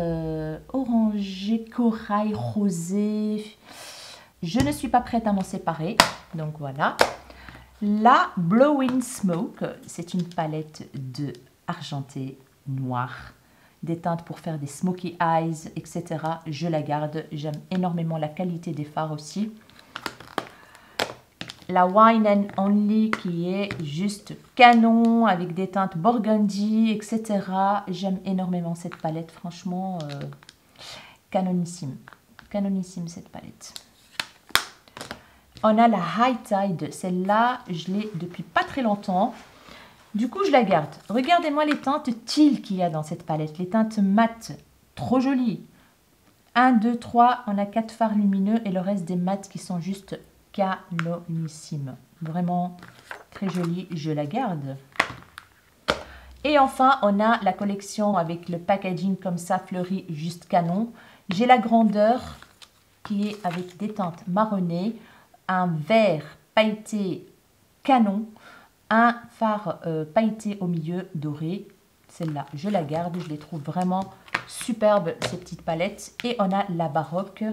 orangées, corail, rosé. Je ne suis pas prête à m'en séparer. Donc voilà. La Blowing Smoke, c'est une palette de argenté noir, des teintes pour faire des smoky eyes, etc. Je la garde, j'aime énormément la qualité des fards aussi. La Wine and Only qui est juste canon avec des teintes burgundy, etc. J'aime énormément cette palette, franchement, canonissime. Canonissime cette palette. On a la High Tide, celle-là, je l'ai depuis pas très longtemps. Du coup, je la garde. Regardez-moi les teintes teal qu'il y a dans cette palette. Les teintes mat, trop jolies. 1, 2, 3, on a 4 fards lumineux et le reste des mats qui sont juste canonissimes. Vraiment très jolie, je la garde. Et enfin, on a la collection avec le packaging comme ça, fleuri, juste canon. J'ai la grandeur qui est avec des teintes marronnées. Un vert pailleté canon, un phare pailleté au milieu doré. Celle-là, je la garde, je les trouve vraiment superbes, ces petites palettes. Et on a la baroque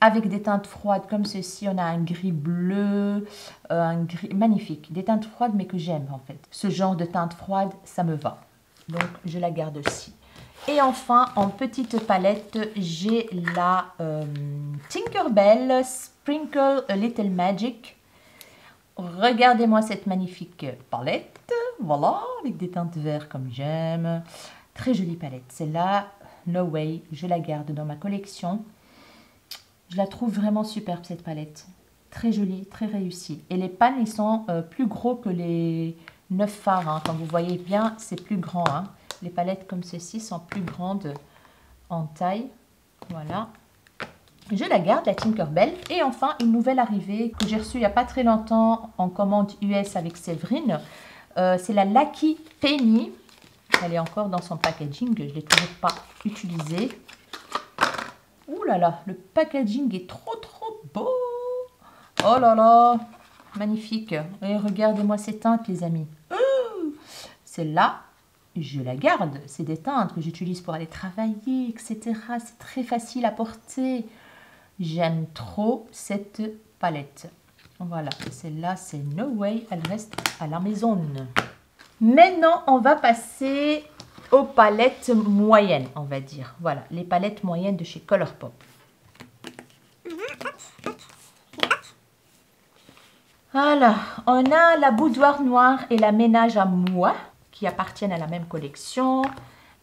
avec des teintes froides comme ceci. On a un gris bleu, un gris magnifique. Des teintes froides mais que j'aime en fait. Ce genre de teintes froides, ça me va. Donc, je la garde aussi. Et enfin, en petite palette, j'ai la Tinkerbell Sprinkle a Little Magic. Regardez-moi cette magnifique palette. Voilà, avec des teintes vertes comme j'aime. Très jolie palette. Celle-là, no way, je la garde dans ma collection. Je la trouve vraiment superbe cette palette. Très jolie, très réussie. Et les pans, ils sont plus gros que les 9 fards. Hein. Comme vous voyez bien, c'est plus grand. Hein. Les palettes comme ceci sont plus grandes en taille. Voilà. Je la garde, la Tinkerbell. Et enfin, une nouvelle arrivée que j'ai reçue il n'y a pas très longtemps en commande US avec Séverine. C'est la Lucky Penny. Elle est encore dans son packaging. Je ne l'ai toujours pas utilisée. Ouh là là, le packaging est trop beau. Oh là là, magnifique. Et regardez-moi ces teintes, les amis. Celle-là, je la garde. C'est des teintes que j'utilise pour aller travailler, etc. C'est très facile à porter. J'aime trop cette palette. Voilà, celle-là, c'est no way. Elle reste à la maison. Maintenant, on va passer aux palettes moyennes, on va dire. Voilà, les palettes moyennes de chez Colourpop. Voilà, on a la Boudoir Noire et la Ménage à moi qui appartiennent à la même collection.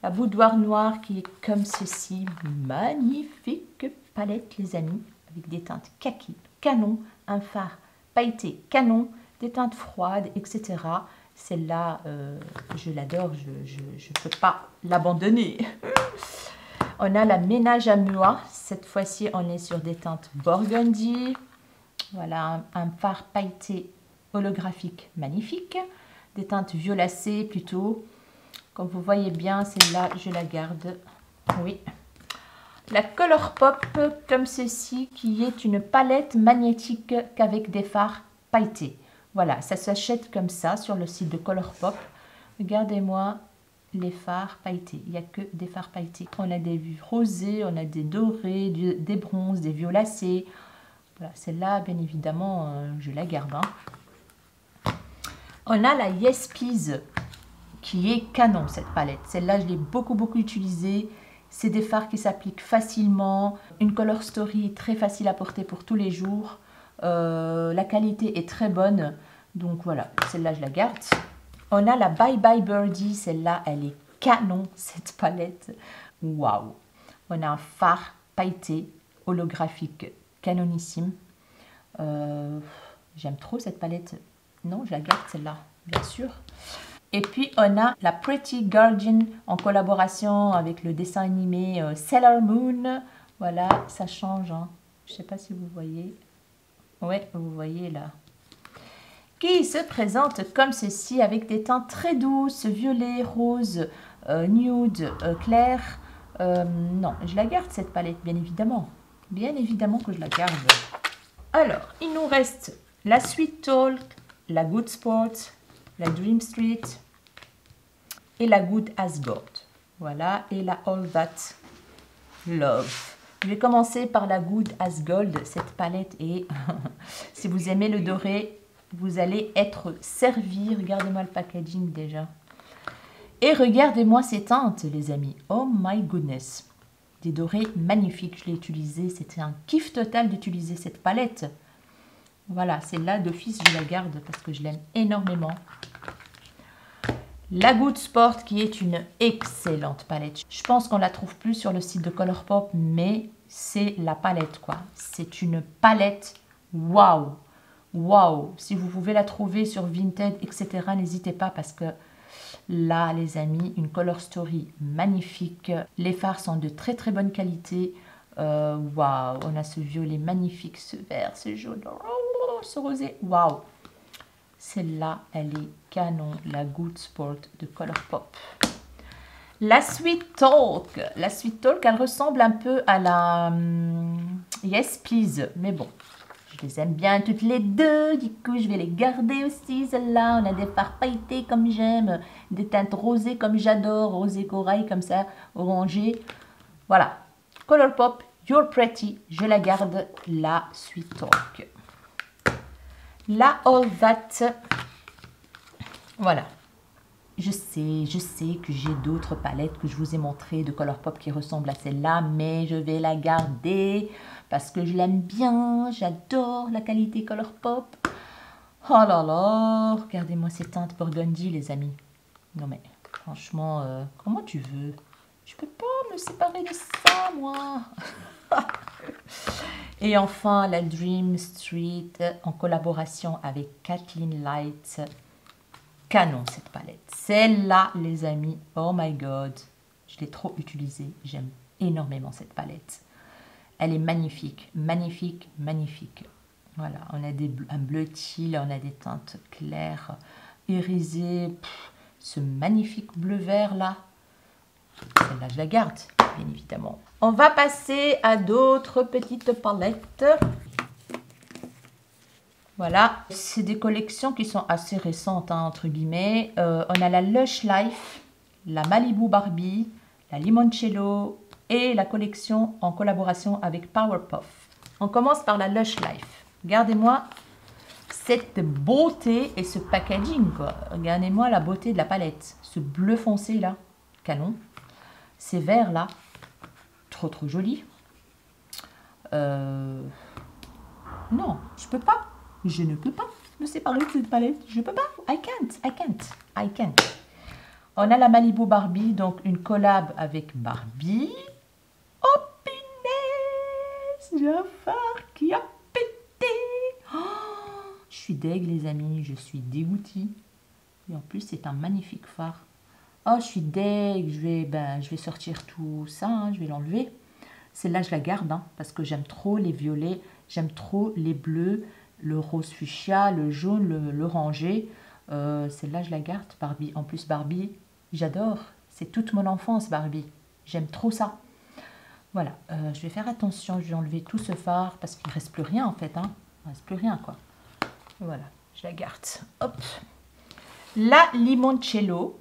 La Boudoir Noire qui est comme ceci, magnifique palette les amis, avec des teintes kaki, canon, un phare pailleté, canon, des teintes froides, etc. Celle-là, je l'adore, je ne peux pas l'abandonner. On a la Ménage à Muah. Cette fois-ci, on est sur des teintes burgundy. Voilà, un fard pailleté holographique magnifique. Des teintes violacées plutôt. Comme vous voyez bien, celle-là, je la garde. Oui. La Colourpop comme ceci, qui est une palette magnétique qu'avec des fards pailletés. Voilà, ça s'achète comme ça sur le site de Colourpop. Regardez-moi les fards pailletés. Il n'y a que des fards pailletés. On a des rosés, on a des dorés, des bronzes, des violacés. Voilà, celle-là, bien évidemment, je la garde. Hein. On a la Yes Please, qui est canon, cette palette. Celle-là, je l'ai beaucoup utilisée. C'est des fards qui s'appliquent facilement. Une color story très facile à porter pour tous les jours. La qualité est très bonne. Donc voilà, celle-là, je la garde. On a la Bye Bye Birdie. Celle-là, elle est canon, cette palette. Waouh! On a un fard pailleté holographique canonissime. J'aime trop cette palette. Non, je la garde, celle-là, bien sûr. Et puis, on a la Pretty Guardian en collaboration avec le dessin animé Sailor Moon. Voilà, ça change. Hein. Je ne sais pas si vous voyez. Ouais, vous voyez là. Qui se présente comme ceci avec des teintes très douces, violet, rose, nude, clair. Non, je la garde cette palette, bien évidemment. Bien évidemment que je la garde. Alors, il nous reste la Sweet Talk, la Good Sport, la Dream Street et la Good as Gold. Voilà, et la All That Love. Je vais commencer par la Good as Gold. Cette palette est... si vous aimez le doré, vous allez être servi. Regardez-moi le packaging déjà. Et regardez-moi ces teintes, les amis. Oh my goodness. Des dorés magnifiques. Je l'ai utilisé. C'était un kiff total d'utiliser cette palette. Voilà, celle-là d'office, je la garde parce que je l'aime énormément. La Good Sport qui est une excellente palette. Je pense qu'on la trouve plus sur le site de Colourpop, mais c'est la palette quoi. C'est une palette waouh. Waouh. Si vous pouvez la trouver sur Vinted, etc., n'hésitez pas parce que là, les amis, une color story magnifique. Les fards sont de très très bonne qualité. Waouh, on a ce violet magnifique, ce vert, ce jaune, ce rosé. Waouh. Celle-là, elle est canon, la Good Sport de Colourpop. La Sweet Talk. La Sweet Talk, elle ressemble un peu à la Yes Please. Mais bon, je les aime bien toutes les deux. Du coup, je vais les garder aussi, celle-là. On a des fards pailletés comme j'aime. Des teintes rosées comme j'adore. Rosé corail comme ça, orangé. Voilà. Colourpop, You're Pretty. Je la garde, la Sweet Talk. La All That, voilà, je sais que j'ai d'autres palettes que je vous ai montrées de Colourpop qui ressemblent à celle-là, mais je vais la garder parce que je l'aime bien, j'adore la qualité Colourpop. Oh là là, regardez-moi ces teintes burgundy, les amis. Non mais, franchement, comment tu veux? Je peux pas me séparer de ça, moi. Et enfin, la Dream Street en collaboration avec Kathleen Light. Canon, cette palette. Celle-là, les amis, oh my god, je l'ai trop utilisée. J'aime énormément cette palette. Elle est magnifique, magnifique, magnifique. Voilà, on a un bleu teal, on a des teintes claires, irisées. Ce magnifique bleu-vert là. Celle-là, je la garde, bien évidemment. On va passer à d'autres petites palettes. Voilà, c'est des collections qui sont assez récentes, hein, entre guillemets. On a la Lush Life, la Malibu Barbie, la Limoncello et la collection en collaboration avec Powerpuff. On commence par la Lush Life. Regardez-moi cette beauté et ce packaging, quoi. Regardez-moi la beauté de la palette. Ce bleu foncé là, canon. Ces verts là, trop joli. Non, je peux pas. Je ne peux pas me séparer de cette palette. Je peux pas. I can't. On a la Malibu Barbie, donc une collab avec Barbie. Oh punaise, j'ai un phare qui a pété. Oh, je suis deg les amis, je suis dégoûtée. Et en plus, c'est un magnifique fard. Oh, je suis deg, je vais sortir tout ça, hein, je vais l'enlever. Celle-là, je la garde, hein, parce que j'aime trop les violets, j'aime trop les bleus, le rose fuchsia, le jaune, l'orangé. Celle-là, je la garde, Barbie. En plus, Barbie, j'adore. C'est toute mon enfance, Barbie. J'aime trop ça. Voilà, je vais faire attention, je vais enlever tout ce fard, parce qu'il ne reste plus rien, en fait. Hein. Il ne reste plus rien, quoi. Voilà, je la garde. Hop. La limoncello,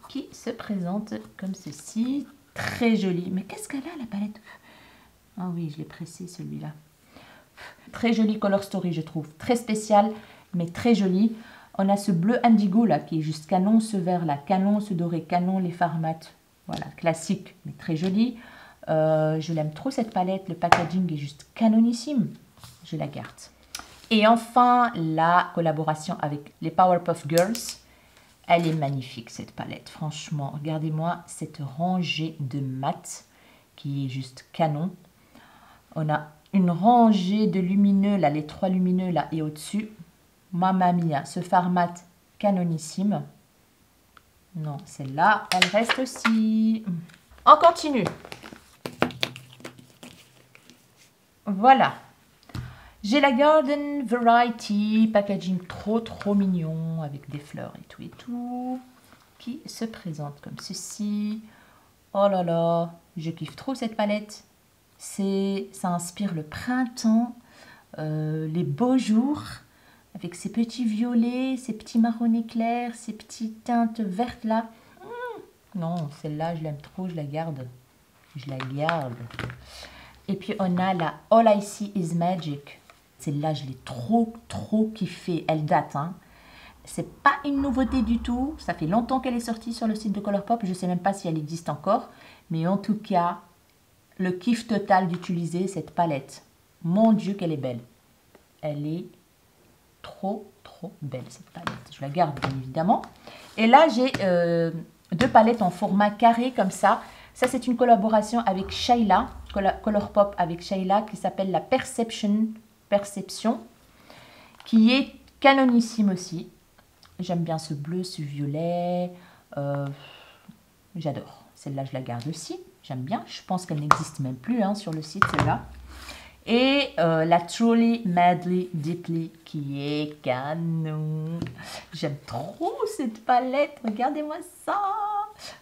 qui se présente comme ceci. Très jolie. Mais qu'est-ce qu'elle a, la palette? Ah oui, je l'ai pressé, celui-là. Très jolie Color Story, je trouve. Très spécial, mais très jolie. On a ce bleu indigo, là, qui est juste canon. Ce vert, là, canon. Ce doré, canon. Les fards mat. Voilà, classique, mais très joli. Je l'aime trop, cette palette. Le packaging est juste canonissime. Je la garde. Et enfin, la collaboration avec les Powerpuff Girls. Elle est magnifique, cette palette. Franchement, regardez-moi cette rangée de mat qui est juste canon. On a une rangée de lumineux, là, les 3 lumineux, là, et au-dessus. Mamma mia, ce fard mat canonissime. Non, celle-là, elle reste aussi. On continue. Voilà. J'ai la Garden Variety, packaging trop mignon, avec des fleurs et tout, qui se présente comme ceci. Oh là là, je kiffe trop cette palette. Ça inspire le printemps, les beaux jours, avec ces petits violets, ces petits marronnés clairs, ces petites teintes vertes là. Non, celle-là, je l'aime trop, je la garde. Je la garde. Et puis on a la All I See Is Magic. Celle-là, je l'ai trop kiffée. Elle date, hein. C'est pas une nouveauté du tout. Ça fait longtemps qu'elle est sortie sur le site de Colourpop. Je sais même pas si elle existe encore. Mais en tout cas, le kiff total d'utiliser cette palette. Mon Dieu, qu'elle est belle. Elle est trop belle, cette palette. Je la garde, bien évidemment. Et là, j'ai 2 palettes en format carré, comme ça. Ça, c'est une collaboration avec Shayla. Colourpop avec Shayla, qui s'appelle la Perception, qui est canonissime aussi. J'aime bien ce bleu, ce violet. J'adore. Celle-là, je la garde aussi. J'aime bien. Je pense qu'elle n'existe même plus, hein, sur le site, celle-là. Et la Truly Madly Deeply, qui est canon. J'aime trop cette palette. Regardez-moi ça.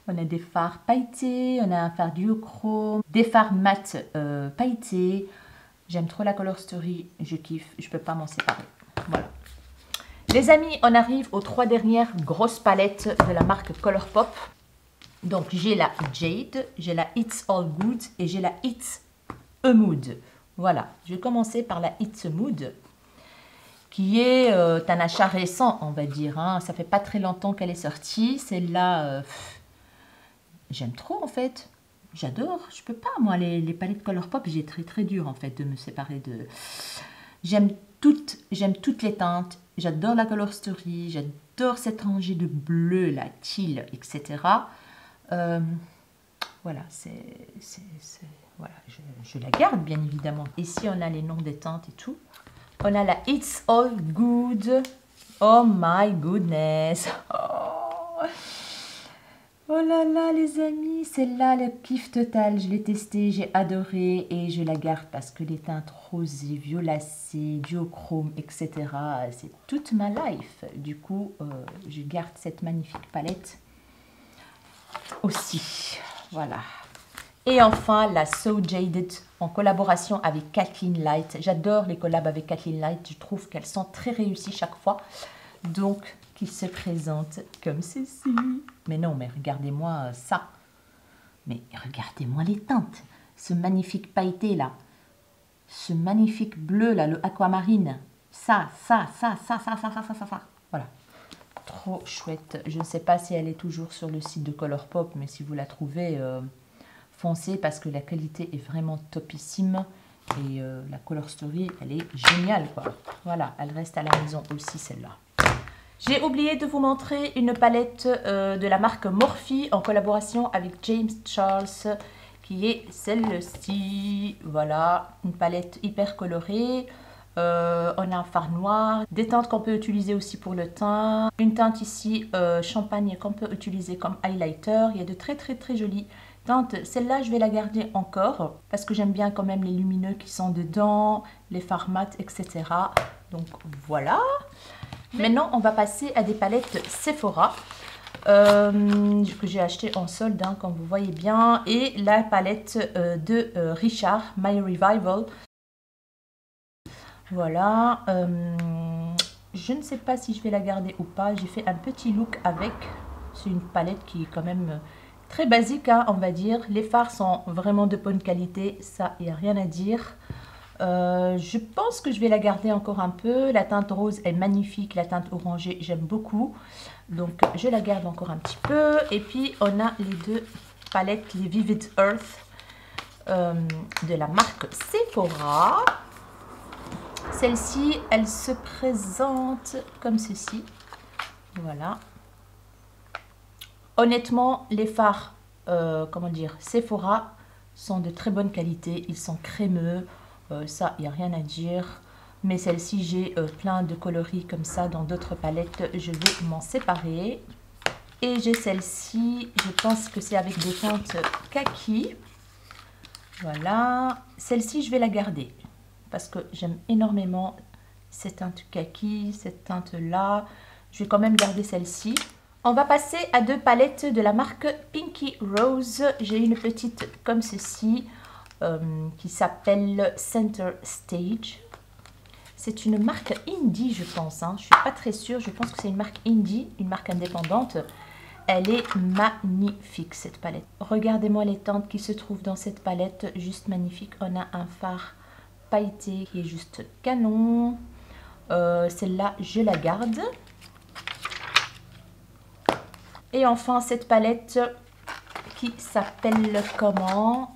On a des fards pailletés. On a un fard duochrome. Des fards mat pailletés. J'aime trop la Color Story, je kiffe, je ne peux pas m'en séparer. Voilà. Les amis, on arrive aux 3 dernières grosses palettes de la marque Colourpop. Donc, j'ai la Jade, j'ai la It's All Good et j'ai la It's a Mood. Voilà, je vais commencer par la It's a Mood, qui est un achat récent, on va dire. Hein. Ça fait pas très longtemps qu'elle est sortie. Celle-là, j'aime trop en fait. J'adore, je peux pas, moi, les palettes Colourpop, j'ai très dur, en fait, de me séparer de... J'aime toutes les teintes, j'adore la Color Story, j'adore cette rangée de bleu, la teal, etc. Voilà, voilà, je la garde, bien évidemment. Ici, on a les noms des teintes et tout. On a la It's All Good. Oh my goodness. Oh là là, les amis, celle-là, le kiff total. Je l'ai testée, j'ai adoré et je la garde parce que les teintes rosées, violacées, duochrome, etc. C'est toute ma life. Du coup, je garde cette magnifique palette aussi. Voilà. Et enfin, la So Jaded en collaboration avec Kathleen Light. J'adore les collabs avec Kathleen Light. Je trouve qu'elles sont très réussies chaque fois. Donc, qui se présente comme ceci. Mais non, mais regardez-moi ça. Mais regardez-moi les teintes. Ce magnifique pailleté là. Ce magnifique bleu là, le aquamarine. Ça. Voilà. Trop chouette. Je ne sais pas si elle est toujours sur le site de Colourpop, mais si vous la trouvez, foncez parce que la qualité est vraiment topissime. Et la Color Story, elle est géniale, quoi. Voilà, elle reste à la maison aussi, celle-là. J'ai oublié de vous montrer une palette de la marque Morphe en collaboration avec James Charles, qui est celle-ci. Voilà, une palette hyper colorée. On a un fard noir, des teintes qu'on peut utiliser aussi pour le teint, une teinte ici champagne qu'on peut utiliser comme highlighter. Il y a de très jolies teintes. Celle-là, je vais la garder encore parce que j'aime bien quand même les lumineux qui sont dedans, les fards mat, etc. Donc voilà. Maintenant, on va passer à des palettes Sephora que j'ai acheté en solde, hein, comme vous voyez bien, et la palette de Richard, My Revival. Voilà, je ne sais pas si je vais la garder ou pas. J'ai fait un petit look avec. C'est une palette qui est quand même très basique, hein, on va dire. Les fards sont vraiment de bonne qualité, ça, il n'y a rien à dire. Je pense que je vais la garder encore un peu. La teinte rose est magnifique, la teinte orangée, j'aime beaucoup. Donc, je la garde encore un petit peu. Et puis, on a les deux palettes, les Vivid Earth de la marque Sephora. Celle-ci, elle se présente comme ceci. Voilà. Honnêtement, les fards, comment dire, Sephora sont de très bonne qualité. Ils sont crémeux. Ça, il n'y a rien à dire. Mais celle-ci, j'ai plein de coloris comme ça dans d'autres palettes. Je vais m'en séparer. Et j'ai celle-ci. Je pense que c'est avec des teintes kaki. Voilà. Celle-ci, je vais la garder. Parce que j'aime énormément cette teinte kaki, cette teinte-là. Je vais quand même garder celle-ci. On va passer à deux palettes de la marque Pinky Rose. J'ai une petite comme ceci. Qui s'appelle Center Stage. C'est une marque indie, je pense. Hein. Je ne suis pas très sûre. Je pense que c'est une marque indie, une marque indépendante. Elle est magnifique, cette palette. Regardez-moi les teintes qui se trouvent dans cette palette. Juste magnifique. On a un fard pailleté qui est juste canon. Celle-là, je la garde. Et enfin, cette palette qui s'appelle comment ?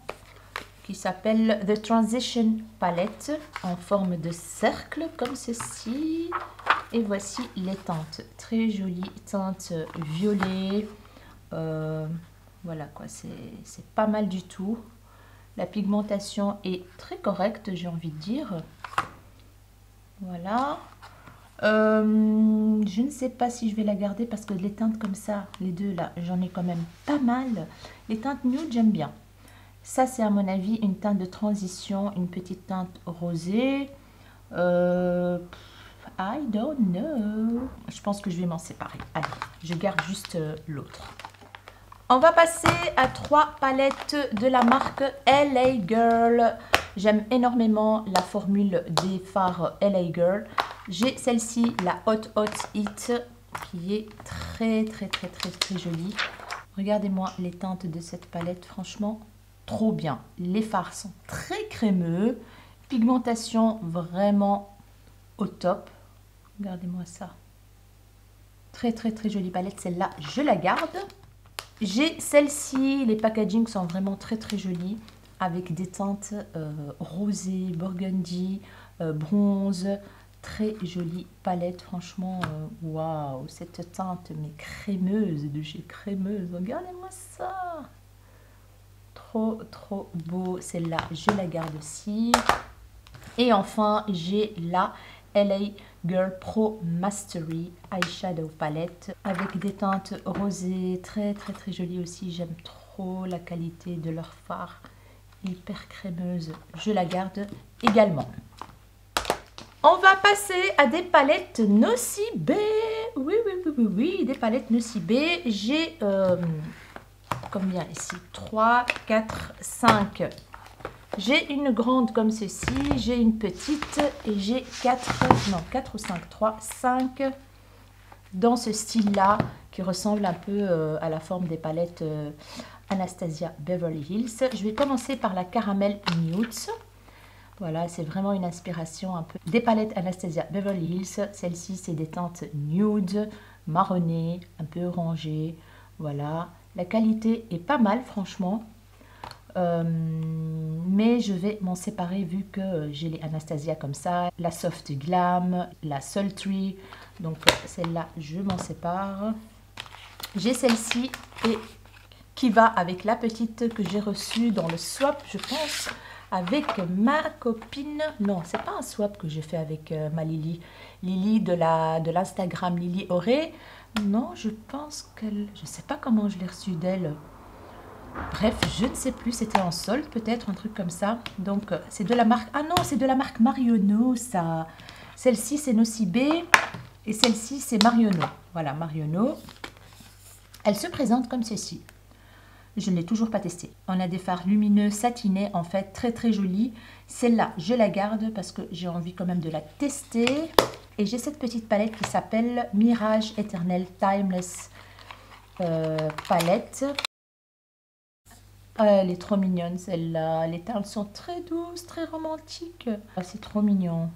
Qui s'appelle The Transition Palette en forme de cercle comme ceci. Et voici les teintes. Très jolies teintes violet. Voilà quoi, c'est pas mal du tout. La pigmentation est très correcte, j'ai envie de dire. Voilà. Je ne sais pas si je vais la garder parce que les teintes comme ça, les deux là, j'en ai quand même pas mal. Les teintes nude, j'aime bien. Ça, c'est à mon avis une teinte de transition, une petite teinte rosée. I don't know. Je pense que je vais m'en séparer. Allez, je garde juste l'autre. On va passer à trois palettes de la marque LA Girl. J'aime énormément la formule des fards LA Girl. J'ai celle-ci, la Hot Hit, qui est très jolie. Regardez-moi les teintes de cette palette, franchement. Trop bien. Les fards sont très crémeux. Pigmentation vraiment au top. Regardez-moi ça. Très jolie palette. Celle-là, je la garde. J'ai celle-ci. Les packagings sont vraiment très jolis. Avec des teintes rosées, burgundy, bronze. Très jolie palette. Franchement, waouh. Cette teinte, mais crémeuse, de chez crémeuse. Regardez-moi ça. Trop beau. Celle-là, je la garde aussi. Et enfin, j'ai la LA Girl Pro Mastery Eyeshadow Palette avec des teintes rosées. Très jolies aussi. J'aime trop la qualité de leur fard. Hyper crémeuse. Je la garde également. On va passer à des palettes Nocibé. Oui, des palettes Nocibé. J'ai... combien ici? 3, 4, 5. J'ai une grande comme ceci, j'ai une petite et j'ai 4 ou 5, 3, 5 dans ce style-là qui ressemble un peu à la forme des palettes Anastasia Beverly Hills. Je vais commencer par la Caramel Nudes. Voilà, c'est vraiment une inspiration un peu des palettes Anastasia Beverly Hills. Celle-ci, c'est des teintes nude, marronnées, un peu orangées. Voilà. La qualité est pas mal, franchement. Mais je vais m'en séparer vu que j'ai les Anastasia comme ça. La Soft Glam, la Sultry. Donc, celle-là, je m'en sépare. J'ai celle-ci et qui va avec la petite que j'ai reçue dans le swap, je pense, avec ma copine. Non, c'est pas un swap que j'ai fait avec ma Lily. Lily de l'Instagram Lily Auré. Non, je pense qu'elle... Je sais pas comment je l'ai reçue d'elle. Bref, je ne sais plus. C'était en solde peut-être, un truc comme ça. Donc, c'est de la marque... Ah non, c'est de la marque Marionneau, ça. Celle-ci, c'est Nocibé. Et celle-ci, c'est Marionneau. Voilà, Marionneau. Elle se présente comme ceci. Je ne l'ai toujours pas testée. On a des fards lumineux satinés, en fait, très très jolis. Celle-là, je la garde parce que j'ai envie quand même de la tester. Et j'ai cette petite palette qui s'appelle Mirage Éternel Timeless palette. Elle est trop mignonne celle-là. Les teintes sont très douces, très romantiques. Ah, c'est trop mignon.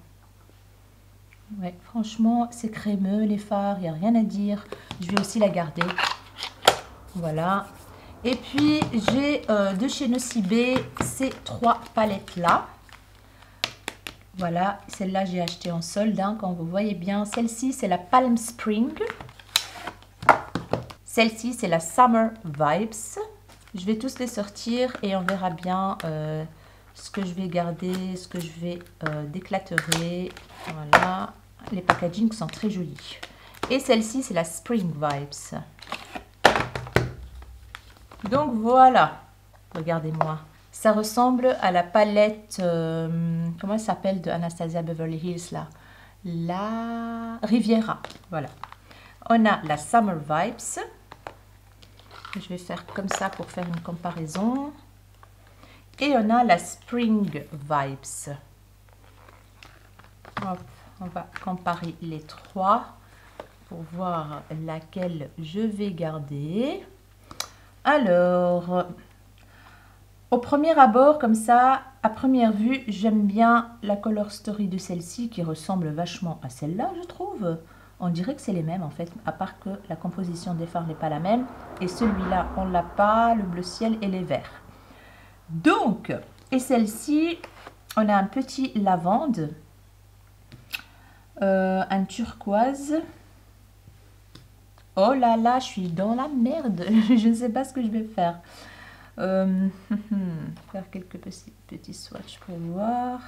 Ouais, franchement, c'est crémeux les fards, il n'y a rien à dire. Je vais aussi la garder. Voilà. Et puis, j'ai de chez Nocibé ces 3 palettes-là. Voilà, celle-là, j'ai acheté en solde, hein, quand vous voyez bien. Celle-ci, c'est la Palm Spring. Celle-ci, c'est la Summer Vibes. Je vais tous les sortir et on verra bien ce que je vais garder, ce que je vais déclaturer. Voilà, les packagings sont très jolis. Et celle-ci, c'est la Spring Vibes. Donc voilà, regardez-moi. Ça ressemble à la palette, comment elle s'appelle, de Anastasia Beverly Hills là. La Riviera, voilà. On a la Summer Vibes. Je vais faire comme ça pour faire une comparaison. Et on a la Spring Vibes. Hop, on va comparer les 3 pour voir laquelle je vais garder. Alors, au premier abord, comme ça, à première vue, j'aime bien la color story de celle-ci qui ressemble vachement à celle-là, je trouve. On dirait que c'est les mêmes en fait, à part que la composition des fards n'est pas la même. Et celui-là, on l'a pas, le bleu ciel et les verts. Donc, et celle-ci, on a un petit lavande, un turquoise. Oh là là, je suis dans la merde. Je ne sais pas ce que je vais faire. Faire quelques petits swatchs pour voir.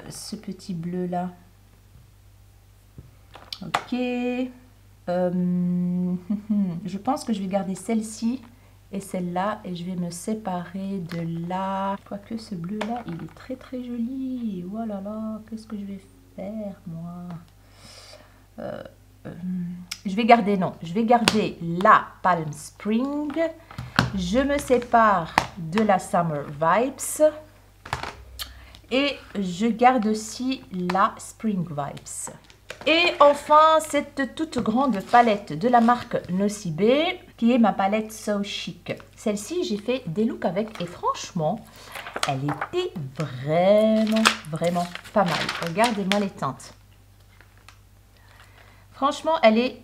Ce petit bleu là. Ok. Je pense que je vais garder celle-ci et celle-là. Et je vais me séparer de là. Quoique ce bleu là, il est très très joli. Oh là là, qu'est-ce que je vais faire moi? Je vais garder, non, je vais garder la Palm Spring. Je me sépare de la Summer Vibes. Et je garde aussi la Spring Vibes. Et enfin, cette toute grande palette de la marque Nocibé, qui est ma palette So Chic. Celle-ci, j'ai fait des looks avec et franchement, elle était vraiment pas mal. Regardez-moi les teintes. Franchement, elle est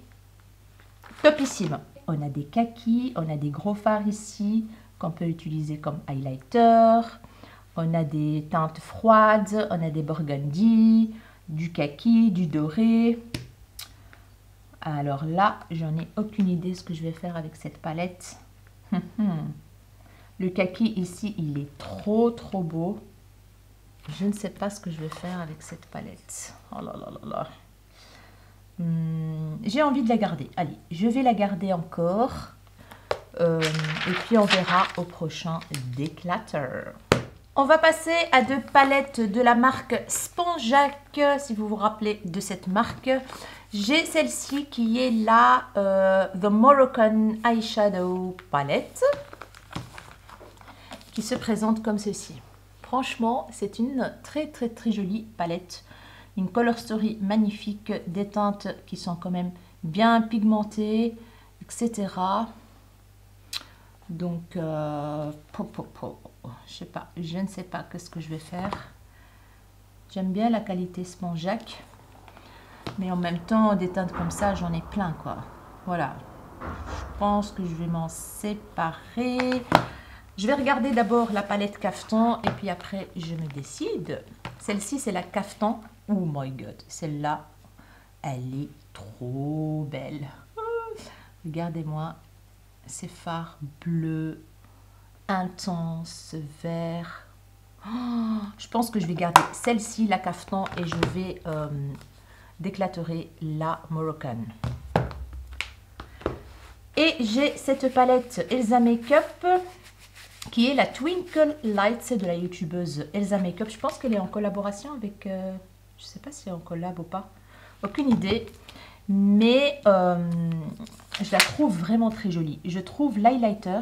topissime. On a des kakis, on a des gros fards ici qu'on peut utiliser comme highlighter. On a des teintes froides, on a des burgundy, du kaki, du doré. Alors là, j'en ai aucune idée ce que je vais faire avec cette palette. Le kaki ici, il est trop beau. Je ne sais pas ce que je vais faire avec cette palette. Oh là là là là. J'ai envie de la garder. Allez, je vais la garder encore. Et puis on verra au prochain déclateur. On va passer à 2 palettes de la marque Spongeac. Si vous vous rappelez de cette marque. J'ai celle-ci qui est la The Moroccan Eyeshadow Palette. Qui se présente comme ceci. Franchement, c'est une très jolie palette. Une color story magnifique, des teintes qui sont quand même bien pigmentées, etc. Donc, je sais pas, je ne sais pas qu'est-ce que je vais faire. J'aime bien la qualité Spongeac, mais en même temps, des teintes comme ça, j'en ai plein, quoi. Voilà, je pense que je vais m'en séparer. Je vais regarder d'abord la palette Caftan et puis après, je me décide. Celle-ci, c'est la Caftan. Oh my god, celle-là, elle est trop belle. Regardez-moi ces fards bleus intense, vert. Oh, je pense que je vais garder celle-ci, la caftan, et je vais déclaturer la Moroccan. Et j'ai cette palette Elsa Makeup qui est la Twinkle Lights de la youtubeuse Elsa Makeup. Je pense qu'elle est en collaboration avec... je sais pas si elle est en collab ou pas. Aucune idée. Mais je la trouve vraiment très jolie. Je trouve l'highlighter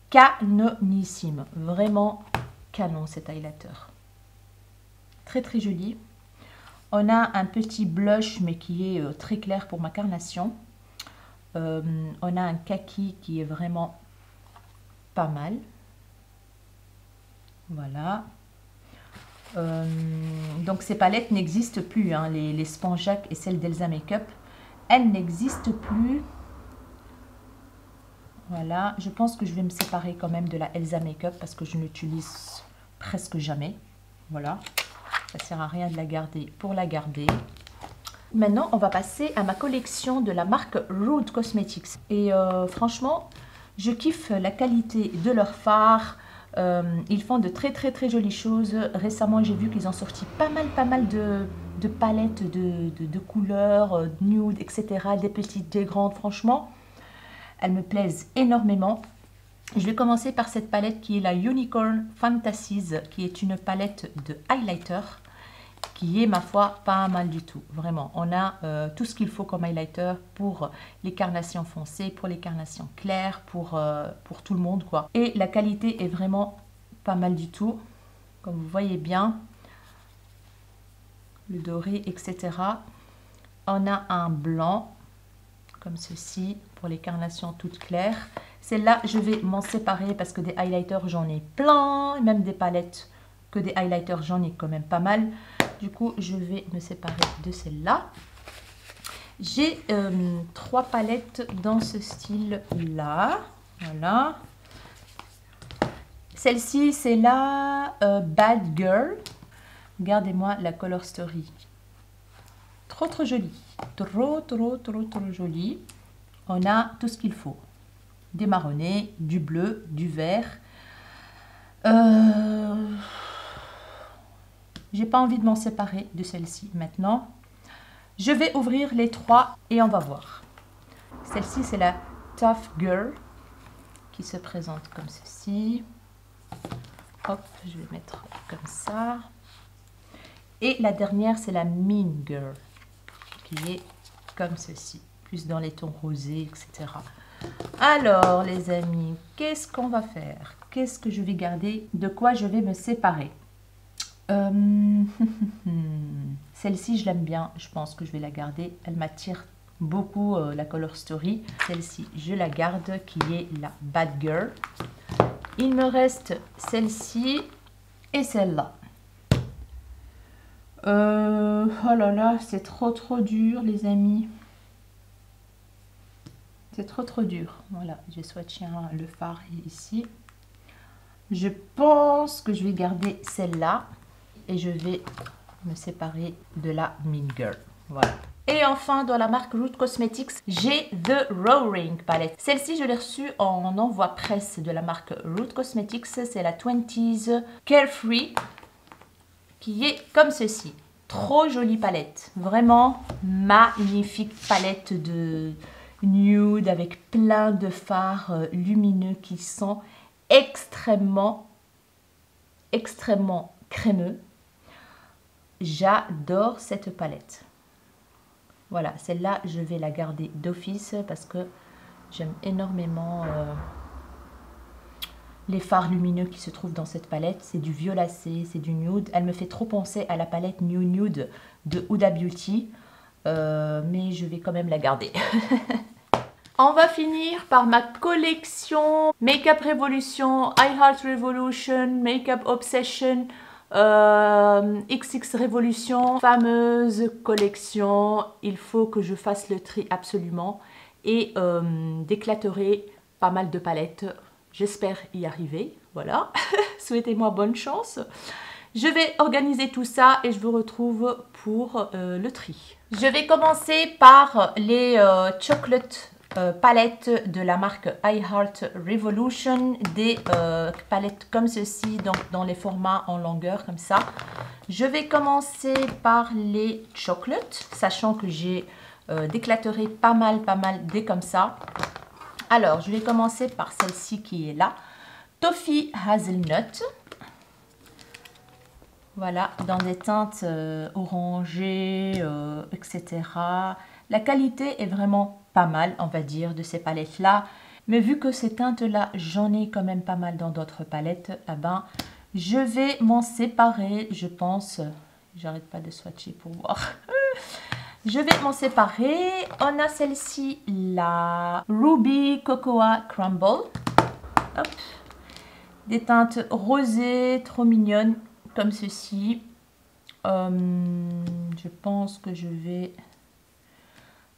canonissime. Vraiment canon cet highlighter. Très très joli. On a un petit blush mais qui est très clair pour ma carnation. On a un kaki qui est vraiment pas mal. Voilà. Donc ces palettes n'existent plus, hein, les Spanjac et celles d'Elsa Makeup. Elles n'existent plus. Voilà. Je pense que je vais me séparer quand même de la Elsa Makeup parce que je n'utilise presque jamais. Voilà. Ça sert à rien de la garder pour la garder. Maintenant, on va passer à ma collection de la marque Rude Cosmetics. Et franchement, je kiffe la qualité de leurs fards. Ils font de très jolies choses. Récemment, j'ai vu qu'ils ont sorti pas mal de palettes de couleurs, nude, etc. Des petites, des grandes. Franchement, elles me plaisent énormément. Je vais commencer par cette palette qui est la Unicorn Fantasies, qui est une palette de highlighter qui est, ma foi, pas mal du tout. Vraiment, on a tout ce qu'il faut comme highlighter pour les carnations foncées, pour les carnations claires, pour tout le monde, quoi. Et la qualité est vraiment pas mal du tout. Comme vous voyez bien, le doré, etc. On a un blanc, comme ceci, pour les carnations toutes claires. Celle-là, je vais m'en séparer parce que des highlighters, j'en ai plein. Même des palettes que des highlighters, j'en ai quand même pas mal. Du coup, je vais me séparer de celle-là. J'ai 3 palettes dans ce style-là. Voilà. Celle-ci, c'est la Bad Girl. Regardez-moi la Color Story. Trop jolie. Trop jolie. On a tout ce qu'il faut. Des marronnés, du bleu, du vert. J'ai pas envie de m'en séparer de celle-ci maintenant. Je vais ouvrir les 3 et on va voir. Celle-ci, c'est la Tough Girl qui se présente comme ceci. Hop, je vais mettre comme ça. Et la dernière, c'est la Mean Girl qui est comme ceci. Plus dans les tons rosés, etc. Alors, les amis, qu'est-ce qu'on va faire? Qu'est-ce que je vais garder? De quoi je vais me séparer? Celle-ci, je l'aime bien. Je pense que je vais la garder. Elle m'attire beaucoup, la Color Story. Celle-ci, je la garde, qui est la Bad Girl. Il me reste celle-ci et celle-là. Oh là là, c'est trop dur, les amis. C'est trop dur. Voilà, j'ai swatché le fard ici. Je pense que je vais garder celle-là. Et je vais me séparer de la Mean Girl. Voilà. Et enfin, dans la marque Rude Cosmetics, j'ai The Roaring Palette. Celle-ci, je l'ai reçue en envoi presse de la marque Rude Cosmetics. C'est la 20s Carefree, qui est comme ceci. Trop jolie palette. Vraiment magnifique palette de nude avec plein de fards lumineux qui sont extrêmement crémeux. J'adore cette palette. Voilà, celle-là, je vais la garder d'office parce que j'aime énormément les fards lumineux qui se trouvent dans cette palette. C'est du violacé, c'est du nude. Elle me fait trop penser à la palette New Nude de Huda Beauty, mais je vais quand même la garder. On va finir par ma collection Makeup Revolution, I Heart Revolution, Makeup Obsession, XX Revolution, fameuse collection. Il faut que je fasse le tri absolument et déclaturer pas mal de palettes. J'espère y arriver, voilà. Souhaitez-moi bonne chance. Je vais organiser tout ça et je vous retrouve pour le tri. Je vais commencer par les Chocolate palettes de la marque I Heart Revolution, des palettes comme ceci, donc dans les formats en longueur comme ça. Je vais commencer par les chocolates, sachant que j'ai déclaturé pas mal des comme ça. Alors, je vais commencer par celle-ci qui est là, Toffee Hazelnut. Voilà, dans des teintes orangées, etc. La qualité est vraiment pas mal, on va dire, de ces palettes-là. Mais vu que ces teintes-là, j'en ai quand même pas mal dans d'autres palettes, eh ben, je vais m'en séparer, je pense. J'arrête pas de swatcher pour voir. Je vais m'en séparer. On a celle-ci, la Ruby Cocoa Crumble. Hop. Des teintes rosées, trop mignonnes, comme ceci. Je pense que je vais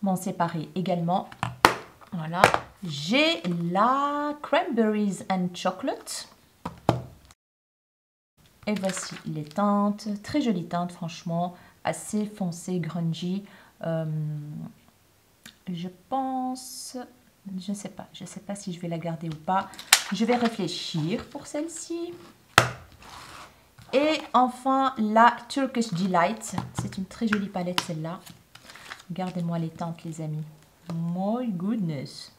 m'en séparer également. Voilà. J'ai la Cranberries and Chocolate. Et voici les teintes. Très jolies teintes, franchement. Assez foncées, grungy. Je pense... Je ne sais pas si je vais la garder ou pas. Je vais réfléchir pour celle-ci. Et enfin, la Turkish Delight. C'est une très jolie palette, celle-là. Regardez-moi les teintes, les amis. My goodness.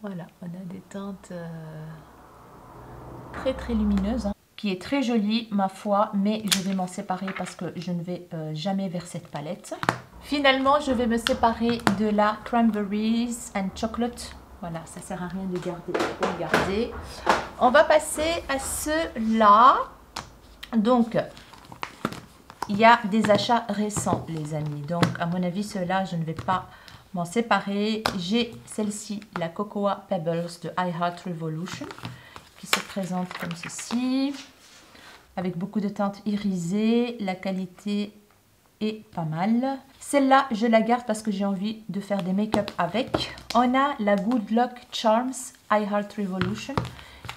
Voilà, on a des teintes très lumineuses. Hein, qui est très jolie, ma foi. Mais je vais m'en séparer parce que je ne vais jamais vers cette palette. Finalement, je vais me séparer de la Cranberries and Chocolate. Voilà, ça sert à rien de garder. On va passer à ceux-là. Donc, il y a des achats récents, les amis. Donc, à mon avis, ceux-là, je ne vais pas m'en séparer. J'ai celle-ci, la Cocoa Pebbles de I Heart Revolution, qui se présente comme ceci, avec beaucoup de teintes irisées. La qualité est pas mal. Celle-là, je la garde parce que j'ai envie de faire des make-up avec. On a la Good Luck Charms I Heart Revolution,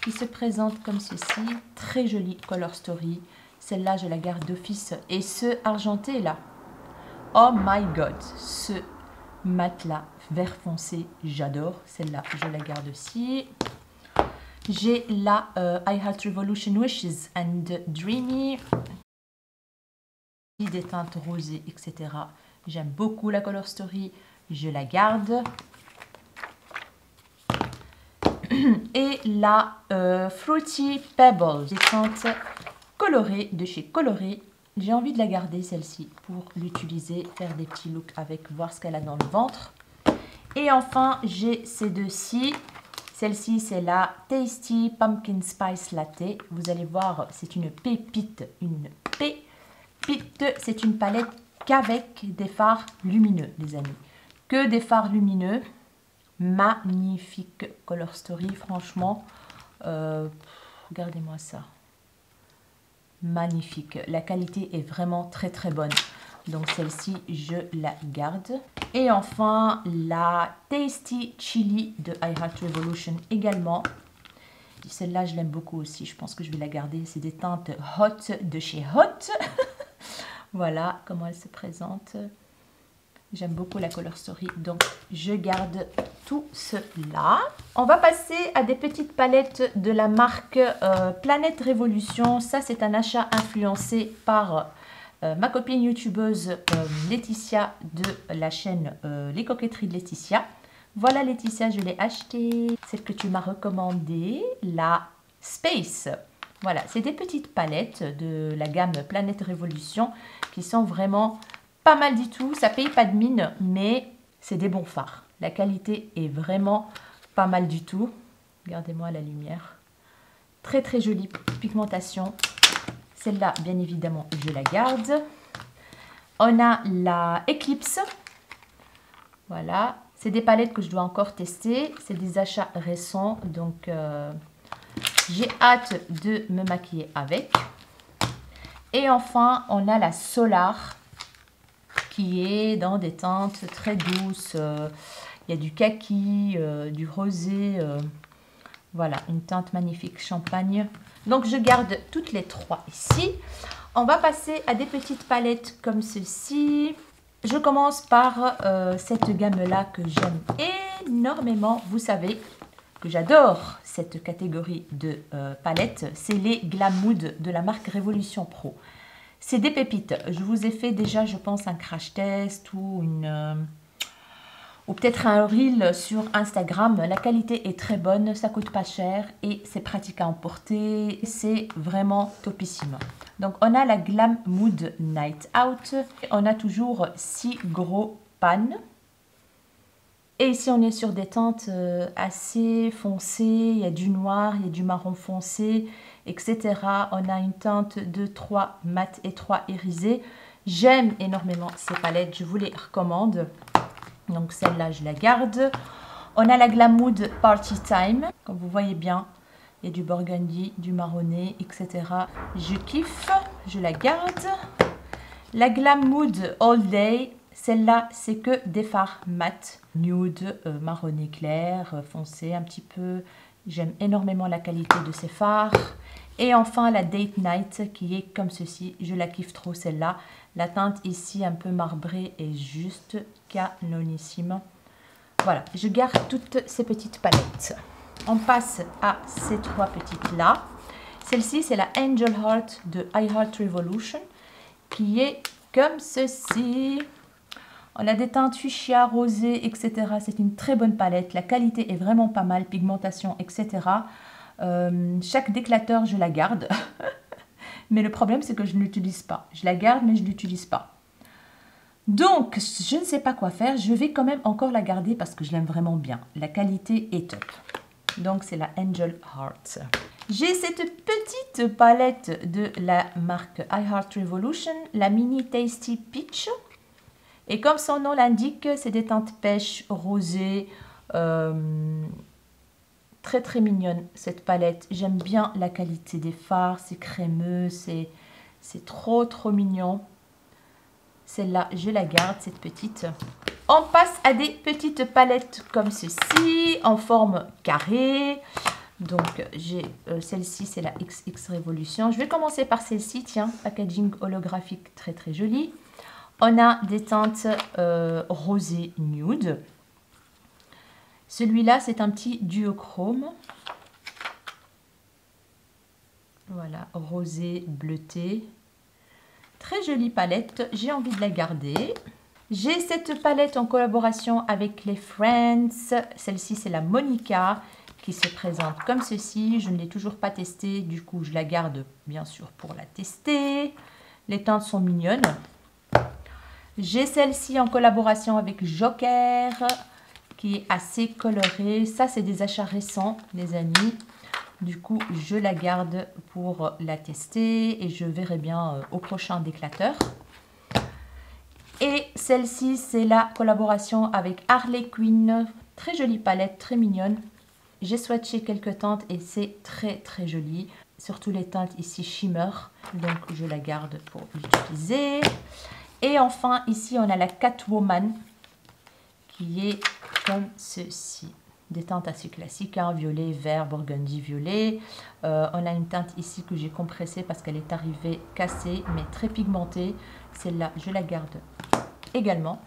qui se présente comme ceci. Très jolie color story. Celle-là, je la garde d'office. Et ce argenté là, oh my god, ce mat-là, vert foncé, j'adore. Celle-là, je la garde aussi. J'ai la I Heart Revolution Wishes and Dreamy. Des teintes rosées, etc. J'aime beaucoup la color story. Je la garde. Et la Fruity Pebbles, des teintes colorées de chez Coloré. J'ai envie de la garder celle-ci pour l'utiliser, faire des petits looks avec, voir ce qu'elle a dans le ventre. Et enfin, j'ai ces deux-ci. Celle-ci, c'est la Tasty Pumpkin Spice Latte. Vous allez voir, c'est une pépite. Une pépite, c'est une palette qu'avec des fards lumineux, les amis. Que des fards lumineux. Magnifique color story, franchement. Regardez-moi ça. Magnifique. La qualité est vraiment très bonne. Donc celle-ci, je la garde. Et enfin, la Tasty Chili de I Heart Revolution également. Celle-là, je l'aime beaucoup aussi. Je pense que je vais la garder. C'est des teintes Hot de chez Hot. Voilà comment elle se présente. J'aime beaucoup la color story, donc je garde tout cela. On va passer à des petites palettes de la marque Planète Révolution. Ça, c'est un achat influencé par ma copine youtubeuse Laetitia de la chaîne Les Coquetteries de Laetitia. Voilà Laetitia, je l'ai achetée. Celle que tu m'as recommandée, la Space. Voilà, c'est des petites palettes de la gamme Planète Révolution qui sont vraiment pas mal du tout. Ça paye pas de mine, mais c'est des bons fards. La qualité est vraiment pas mal du tout. Regardez-moi la lumière. Très jolie pigmentation. Celle-là, bien évidemment, je la garde. On a la Eclipse. Voilà. C'est des palettes que je dois encore tester. C'est des achats récents, donc j'ai hâte de me maquiller avec. Et enfin, on a la Solar qui est dans des teintes très douces. Il y a du kaki, du rosé. Voilà, une teinte magnifique champagne. Donc, je garde toutes les trois ici. On va passer à des petites palettes comme ceci. Je commence par cette gamme-là que j'aime énormément. Vous savez que j'adore cette catégorie de palettes. C'est les Glam Mood de la marque Révolution Pro. C'est des pépites. Je vous ai fait déjà, je pense, un crash test ou peut-être un reel sur Instagram. La qualité est très bonne, ça coûte pas cher et c'est pratique à emporter. C'est vraiment topissime. Donc on a la Glam Mood Night Out. On a toujours 6 gros pans. Et ici on est sur des teintes assez foncées. Il y a du noir, il y a du marron foncé, etc. On a une teinte de 3 mat et 3 irisés. J'aime énormément ces palettes, je vous les recommande. Donc celle-là, je la garde. On a la Glam Mood Party Time. Comme vous voyez bien, il y a du burgundy, du marronné, etc. Je kiffe, je la garde. La Glam Mood All Day. Celle-là, c'est que des fards mat, nude, marronné clair, foncé un petit peu. J'aime énormément la qualité de ces fards. Et enfin, la Date Night qui est comme ceci. Je la kiffe trop celle-là. La teinte ici un peu marbrée est juste canonissime. Voilà, je garde toutes ces petites palettes. On passe à ces 3 petites-là. Celle-ci, c'est la Angel Heart de I Heart Revolution qui est comme ceci. On a des teintes fuchsia, rosé, etc. C'est une très bonne palette. La qualité est vraiment pas mal, pigmentation, etc. Chaque déclateur, je la garde. Mais le problème, c'est que je ne l'utilise pas. Je la garde, mais je ne l'utilise pas. Donc, je ne sais pas quoi faire. Je vais quand même encore la garder parce que je l'aime vraiment bien. La qualité est top. Donc, c'est la Angel Heart. J'ai cette petite palette de la marque I Heart Revolution, la Mini Tasty Peach. Et comme son nom l'indique, c'est des teintes pêche, rosé, très très mignonne cette palette. J'aime bien la qualité des fards, c'est crémeux, c'est trop trop mignon. Celle-là, je la garde, cette petite. On passe à des petites palettes comme ceci, en forme carrée. Donc, j'ai celle-ci, c'est la XX Révolution. Je vais commencer par celle-ci, tiens, packaging holographique très très joli. On a des teintes rosé nude. Celui-là, c'est un petit duochrome. Voilà, rosé, bleuté. Très jolie palette, j'ai envie de la garder. J'ai cette palette en collaboration avec les Friends. Celle-ci, c'est la Monica qui se présente comme ceci. Je ne l'ai toujours pas testée, du coup, je la garde bien sûr pour la tester. Les teintes sont mignonnes. J'ai celle-ci en collaboration avec Joker, qui est assez colorée. Ça, c'est des achats récents, les amis. Du coup, je la garde pour la tester et je verrai bien au prochain déclateur. Et celle-ci, c'est la collaboration avec Harley Quinn. Très jolie palette, très mignonne. J'ai swatché quelques teintes et c'est très très joli. Surtout les teintes ici shimmer. Donc, je la garde pour l'utiliser. Et enfin, ici, on a la Catwoman qui est comme ceci. Des teintes assez classiques, hein, violet, vert, burgundy, violet. On a une teinte ici que j'ai compressée parce qu'elle est arrivée cassée, mais très pigmentée. Celle-là, je la garde également.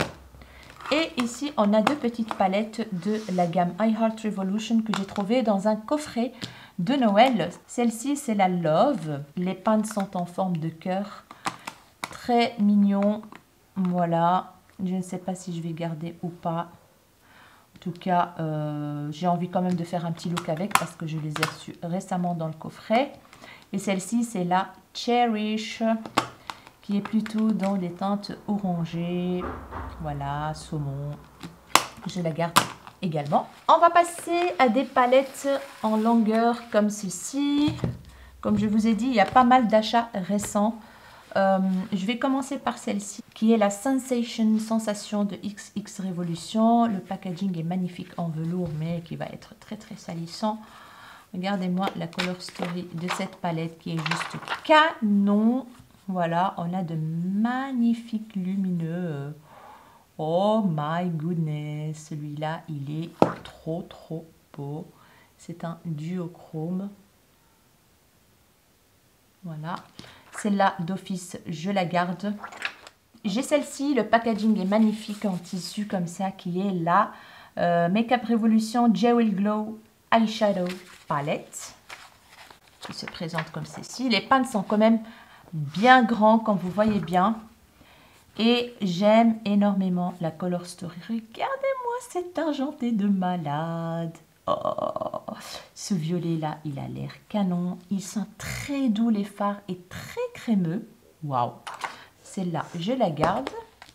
Et ici, on a 2 petites palettes de la gamme I Heart Revolution que j'ai trouvées dans un coffret de Noël. Celle-ci, c'est la Love. Les pans sont en forme de cœur. Très mignon. Voilà. Je ne sais pas si je vais garder ou pas. En tout cas, j'ai envie quand même de faire un petit look avec parce que je les ai reçus récemment dans le coffret. Et celle-ci, c'est la Cherish, qui est plutôt dans les teintes orangées. Voilà, saumon. Je la garde également. On va passer à des palettes en longueur comme ceci. Comme je vous ai dit, il y a pas mal d'achats récents. Je vais commencer par celle-ci qui est la Sensation de XX Révolution. Le packaging est magnifique en velours mais qui va être très très salissant. Regardez-moi la color story de cette palette qui est juste canon. Voilà, on a de magnifiques lumineux. Oh my goodness, celui-là il est trop trop beau. C'est un duochrome. Voilà. Celle-là, d'office, je la garde. J'ai celle-ci, le packaging est magnifique en tissu comme ça, qui est la Makeup Revolution Jewel Glow Eyeshadow Palette qui se présente comme ceci. Les pans sont quand même bien grands comme vous voyez bien. Et j'aime énormément la Color Story. Regardez-moi cet argenté de malade. Oh, ce violet-là, il a l'air canon. Il sent très doux les fards et très crémeux. Waouh! Celle-là, je la garde.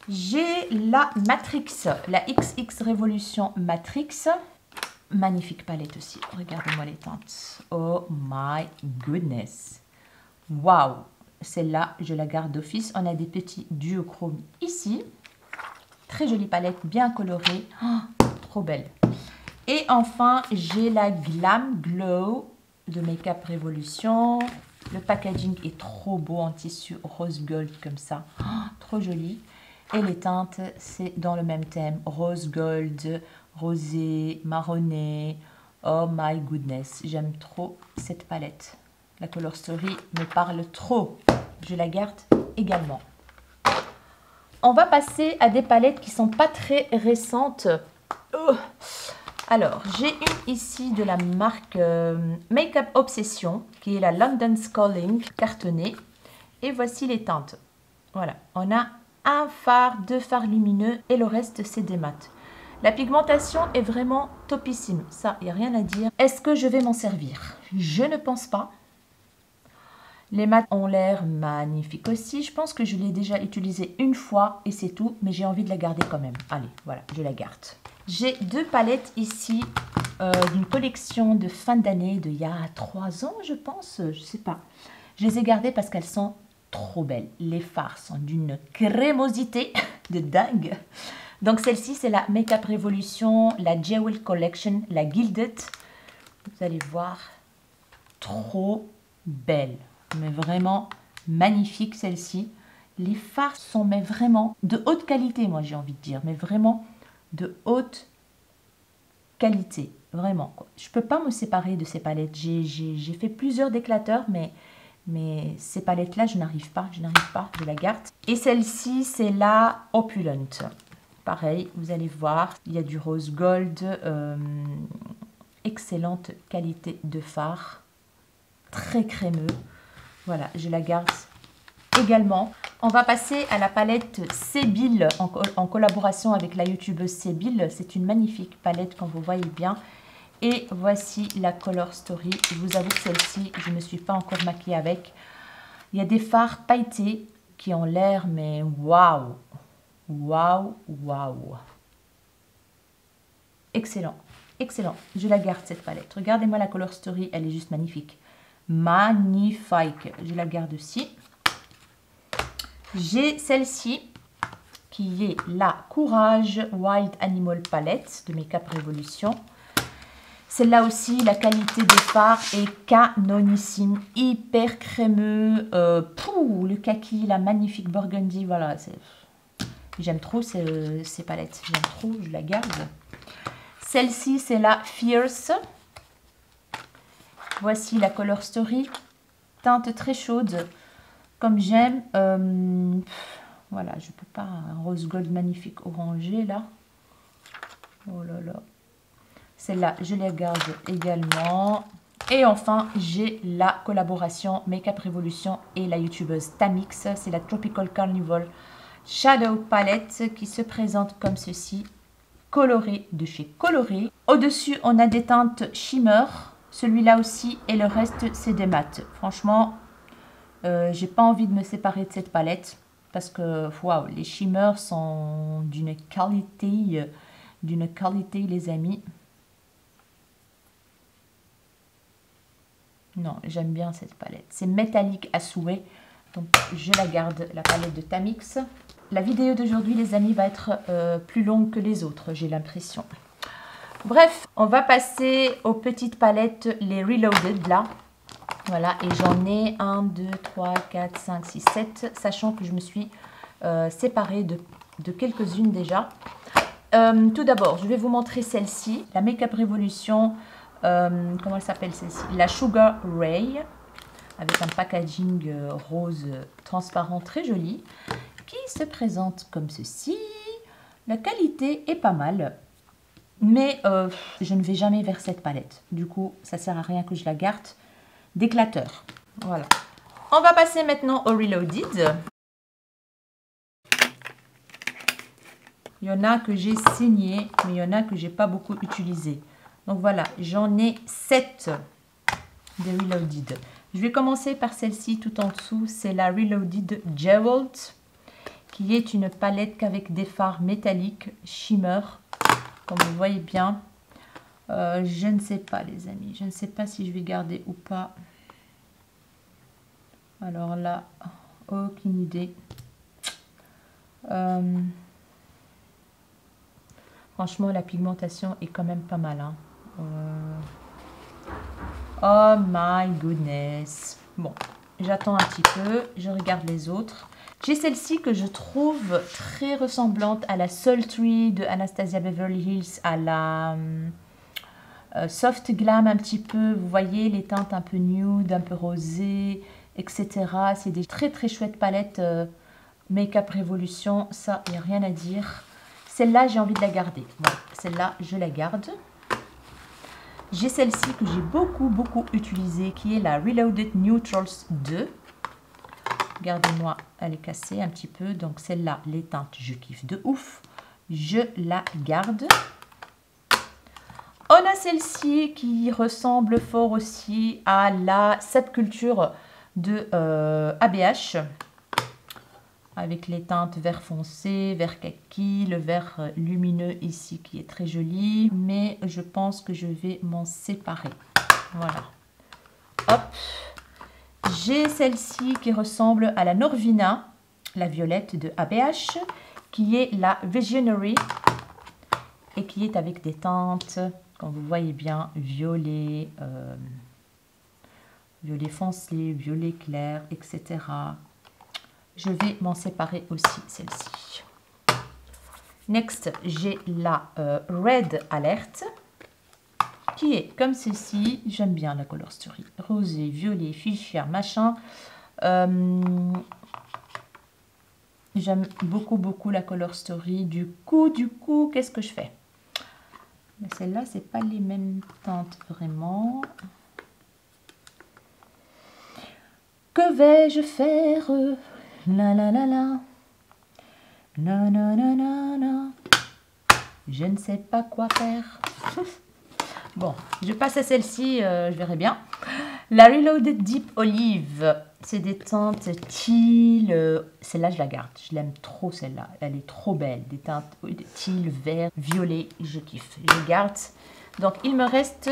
J'ai la Matrix, la XX Revolution Matrix. Magnifique palette aussi. Regardez-moi les teintes. Oh my goodness. Waouh! Celle-là, je la garde d'office. On a des petits duochromes ici. Très jolie palette, bien colorée. Oh, trop belle. Et enfin, j'ai la Glam Glow de Makeup Revolution. Le packaging est trop beau en tissu rose gold comme ça. Oh, trop joli. Et les teintes, c'est dans le même thème. Rose gold, rosé, marronné. Oh my goodness, j'aime trop cette palette. La Color Story me parle trop. Je la garde également. On va passer à des palettes qui sont pas très récentes. Alors, j'ai une ici de la marque Makeup Obsession, qui est la London Calling cartonnée. Et voici les teintes. Voilà, on a un fard, deux fards lumineux et le reste, c'est des mats. La pigmentation est vraiment topissime. Ça, il n'y a rien à dire. Est-ce que je vais m'en servir? Je ne pense pas. Les mats ont l'air magnifiques aussi. Je pense que je l'ai déjà utilisé une fois et c'est tout. Mais j'ai envie de la garder quand même. Allez, voilà, je la garde. J'ai deux palettes ici d'une collection de fin d'année d'il y a 3 ans, je pense. Je sais pas. Je les ai gardées parce qu'elles sont trop belles. Les fards sont d'une crémosité de dingue. Donc celle-ci, c'est la Makeup Revolution, la Jewel Collection, la Gilded. Vous allez voir, trop belle. Mais vraiment magnifique celle-ci. Les fards sont mais vraiment de haute qualité, moi j'ai envie de dire. Mais vraiment de haute qualité. Vraiment. Je ne peux pas me séparer de ces palettes. J'ai fait plusieurs déclateurs, mais ces palettes-là, je n'arrive pas. Je la garde. Et celle-ci, c'est la Opulent. Pareil, vous allez voir, il y a du rose gold. Excellente qualité de fard. Très crémeux. Voilà, je la garde également. On va passer à la palette Sébille en collaboration avec la youtubeuse Sébille. C'est une magnifique palette, comme vous voyez bien. Et voici la Color Story. Je vous avoue que celle-ci, je ne me suis pas encore maquillée avec. Il y a des fards pailletés qui ont l'air, mais waouh! Waouh, waouh! Excellent, excellent. Je la garde cette palette. Regardez-moi la Color Story, elle est juste magnifique. Magnifique. Je la garde aussi. J'ai celle-ci qui est la Courage Wild Animal Palette de Makeup Revolution. Celle-là aussi, la qualité des fards est canonissime, hyper crémeux. Le kaki, la magnifique burgundy, voilà. J'aime trop ces palettes, j'aime trop, je la garde. Celle-ci, c'est la Fierce. Voici la Color Story, teinte très chaude, comme j'aime. Voilà, je peux pas, un rose gold magnifique orangé là. Oh là là. Celle-là, je la garde également. Et enfin, j'ai la collaboration Makeup Revolution et la youtubeuse Tamix. C'est la Tropical Carnival Shadow Palette qui se présente comme ceci, colorée de chez Coloré. Au-dessus, on a des teintes shimmer. Celui-là aussi et le reste, c'est des mats. Franchement, j'ai pas envie de me séparer de cette palette parce que waouh, les shimmers sont d'une qualité, les amis. Non, j'aime bien cette palette. C'est métallique à souhait. Donc, je la garde, la palette de Tamix. La vidéo d'aujourd'hui, les amis, va être plus longue que les autres, j'ai l'impression. Bref, on va passer aux petites palettes, les Reloaded, là. Voilà, et j'en ai 1, 2, 3, 4, 5, 6, 7, sachant que je me suis séparée de quelques-unes déjà. Tout d'abord, je vais vous montrer celle-ci, la Makeup Revolution. Comment elle s'appelle celle-ci? La Sugar Ray, avec un packaging rose transparent très joli, qui se présente comme ceci. La qualité est pas mal. Mais je ne vais jamais vers cette palette. Du coup, ça sert à rien que je la garde. D'éclateur. Voilà. On va passer maintenant au Reloaded. Il y en a que j'ai saigné, mais il y en a que j'ai pas beaucoup utilisé. Donc voilà, j'en ai 7 de Reloaded. Je vais commencer par celle-ci tout en dessous. C'est la Reloaded Jeweled, qui est une palette avec des fards métalliques shimmer. Comme vous voyez bien. Je ne sais pas les amis. Je ne sais pas si je vais garder ou pas. Alors là, aucune idée. Franchement, la pigmentation est quand même pas mal. Hein. Oh my goodness. Bon, j'attends un petit peu. Je regarde les autres. J'ai celle-ci que je trouve très ressemblante à la Sultry de Anastasia Beverly Hills, à la Soft Glam un petit peu. Vous voyez les teintes un peu nude, un peu rosées, etc. C'est des très très chouettes palettes Make-up Revolution. Ça, il n'y a rien à dire. Celle-là, j'ai envie de la garder. Voilà, celle-là, je la garde. J'ai celle-ci que j'ai beaucoup utilisée, qui est la Reloaded Neutrals 2. Regardez-moi, elle est cassée un petit peu. Donc celle-là, les teintes, je kiffe de ouf. Je la garde. On a celle-ci qui ressemble fort aussi à la Subculture de ABH. Avec les teintes vert foncé, vert kaki, le vert lumineux ici qui est très joli. Mais je pense que je vais m'en séparer. Voilà. Hop. J'ai celle-ci qui ressemble à la Norvina, la violette de ABH, qui est la Visionary et qui est avec des teintes, comme vous voyez bien, violet, violet foncé, violet clair, etc. Je vais m'en séparer aussi, celle-ci. Next, j'ai la Red Alert, qui est comme ceci. J'aime bien la Color Story. Rosé, violet, fuchsia, machin. J'aime beaucoup la Color Story. Du coup, qu'est-ce que je fais? Celle-là, c'est pas les mêmes teintes vraiment. Que vais-je faire? La la la la. Na na na na na. Je ne sais pas quoi faire. Bon, je passe à celle-ci, je verrai bien. La Reloaded Deep Olive, c'est des teintes teal. Celle-là, je la garde. Je l'aime trop, celle-là. Elle est trop belle. Des teintes teal, vert, violet. Je kiffe. Je garde. Donc, il me reste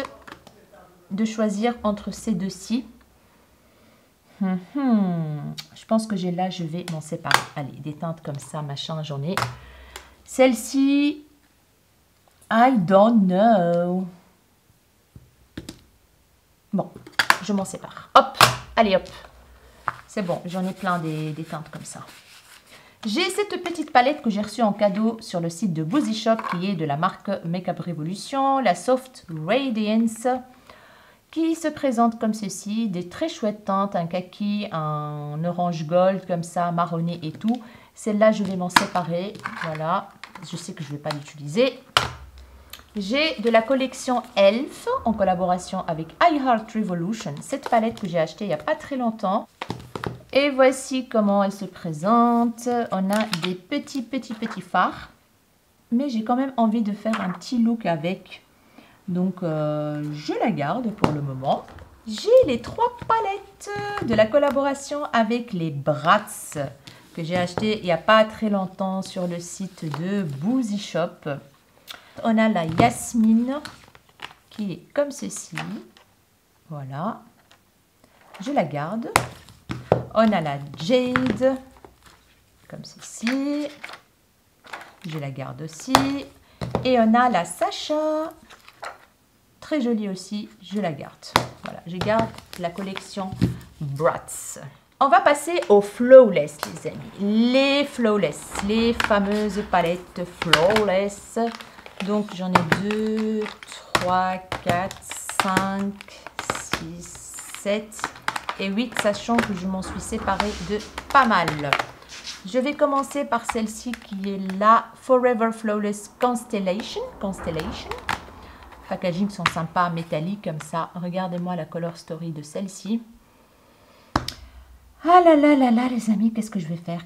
de choisir entre ces deux-ci. Je pense que là, je vais m'en séparer. Allez, des teintes comme ça, machin, j'en ai. Celle-ci, I don't know. Bon, je m'en sépare. Hop, allez hop. C'est bon, j'en ai plein des teintes comme ça. J'ai cette petite palette que j'ai reçue en cadeau sur le site de Boozy Shop, qui est de la marque Make-up Revolution, la Soft Radiance, qui se présente comme ceci, des très chouettes teintes, un kaki, un orange gold comme ça, marronné et tout. Celle-là, je vais m'en séparer. Voilà, je sais que je ne vais pas l'utiliser. J'ai de la collection Elf en collaboration avec iHeart Revolution. Cette palette que j'ai achetée il n'y a pas très longtemps. Et voici comment elle se présente. On a des petits fards. Mais j'ai quand même envie de faire un petit look avec. Donc je la garde pour le moment. J'ai les 3 palettes de la collaboration avec les Bratz que j'ai acheté il n'y a pas très longtemps sur le site de Boozy Shop. On a la Yasmine qui est comme ceci. Voilà. Je la garde. On a la Jade comme ceci. Je la garde aussi. Et on a la Sacha. Très jolie aussi. Je la garde. Voilà. Je garde la collection Bratz. On va passer aux Flawless, les amis. Les Flawless. Les fameuses palettes Flawless. Donc, j'en ai 2, 3, 4, 5, 6, 7 et 8, sachant que je m'en suis séparée de pas mal. Je vais commencer par celle-ci qui est la Forever Flawless Constellation. Packaging sont sympas, métalliques comme ça. Regardez-moi la color story de celle-ci. Ah là là là là les amis, qu'est-ce que je vais faire?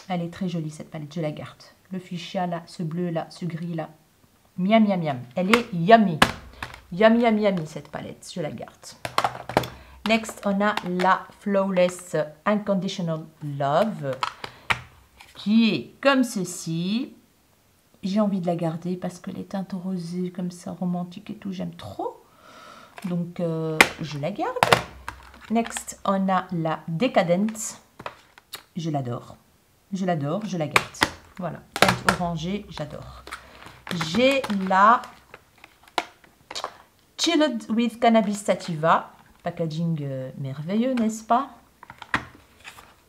Elle est très jolie cette palette, je la garde. Le fuchsia là, ce bleu là, ce gris là. Miam miam miam. Elle est yummy. Yummy yummy yummy cette palette, je la garde. Next, on a la Flawless Unconditional Love qui est comme ceci. J'ai envie de la garder parce que les teintes rosées comme ça, romantiques et tout, j'aime trop. Donc, je la garde. Next, on a la Decadent. Je l'adore. Je l'adore, je la garde. Voilà, teinte orangée, j'adore. J'ai la Chilled with Cannabis Sativa. Packaging merveilleux, n'est-ce pas?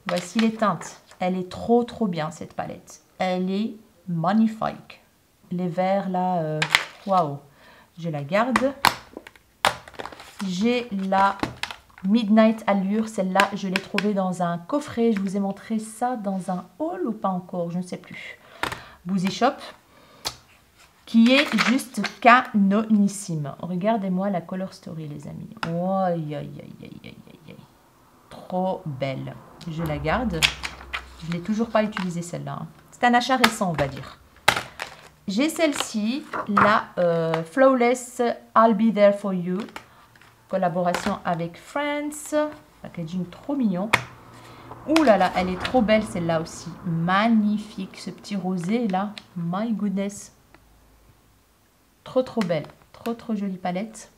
Voici les teintes. Elle est trop bien cette palette. Elle est magnifique. Les verts là, waouh. Je la garde. J'ai la Midnight Allure. Celle-là, je l'ai trouvée dans un coffret. Je vous ai montré ça dans un haul ou pas encore, je ne sais plus. Boozy Shop. Qui est juste canonissime. Regardez-moi la color story, les amis. Oh, aïe, aïe, aïe, aïe, aïe, aïe. Trop belle. Je la garde. Je ne l'ai toujours pas utilisée, celle-là. C'est un achat récent, on va dire. J'ai celle-ci, la Flawless I'll Be There For You. Collaboration avec Friends. Packaging trop mignon. Ouh là là, elle est trop belle, celle-là aussi. Magnifique, ce petit rosé, là. My goodness. Trop belle, trop jolie palette.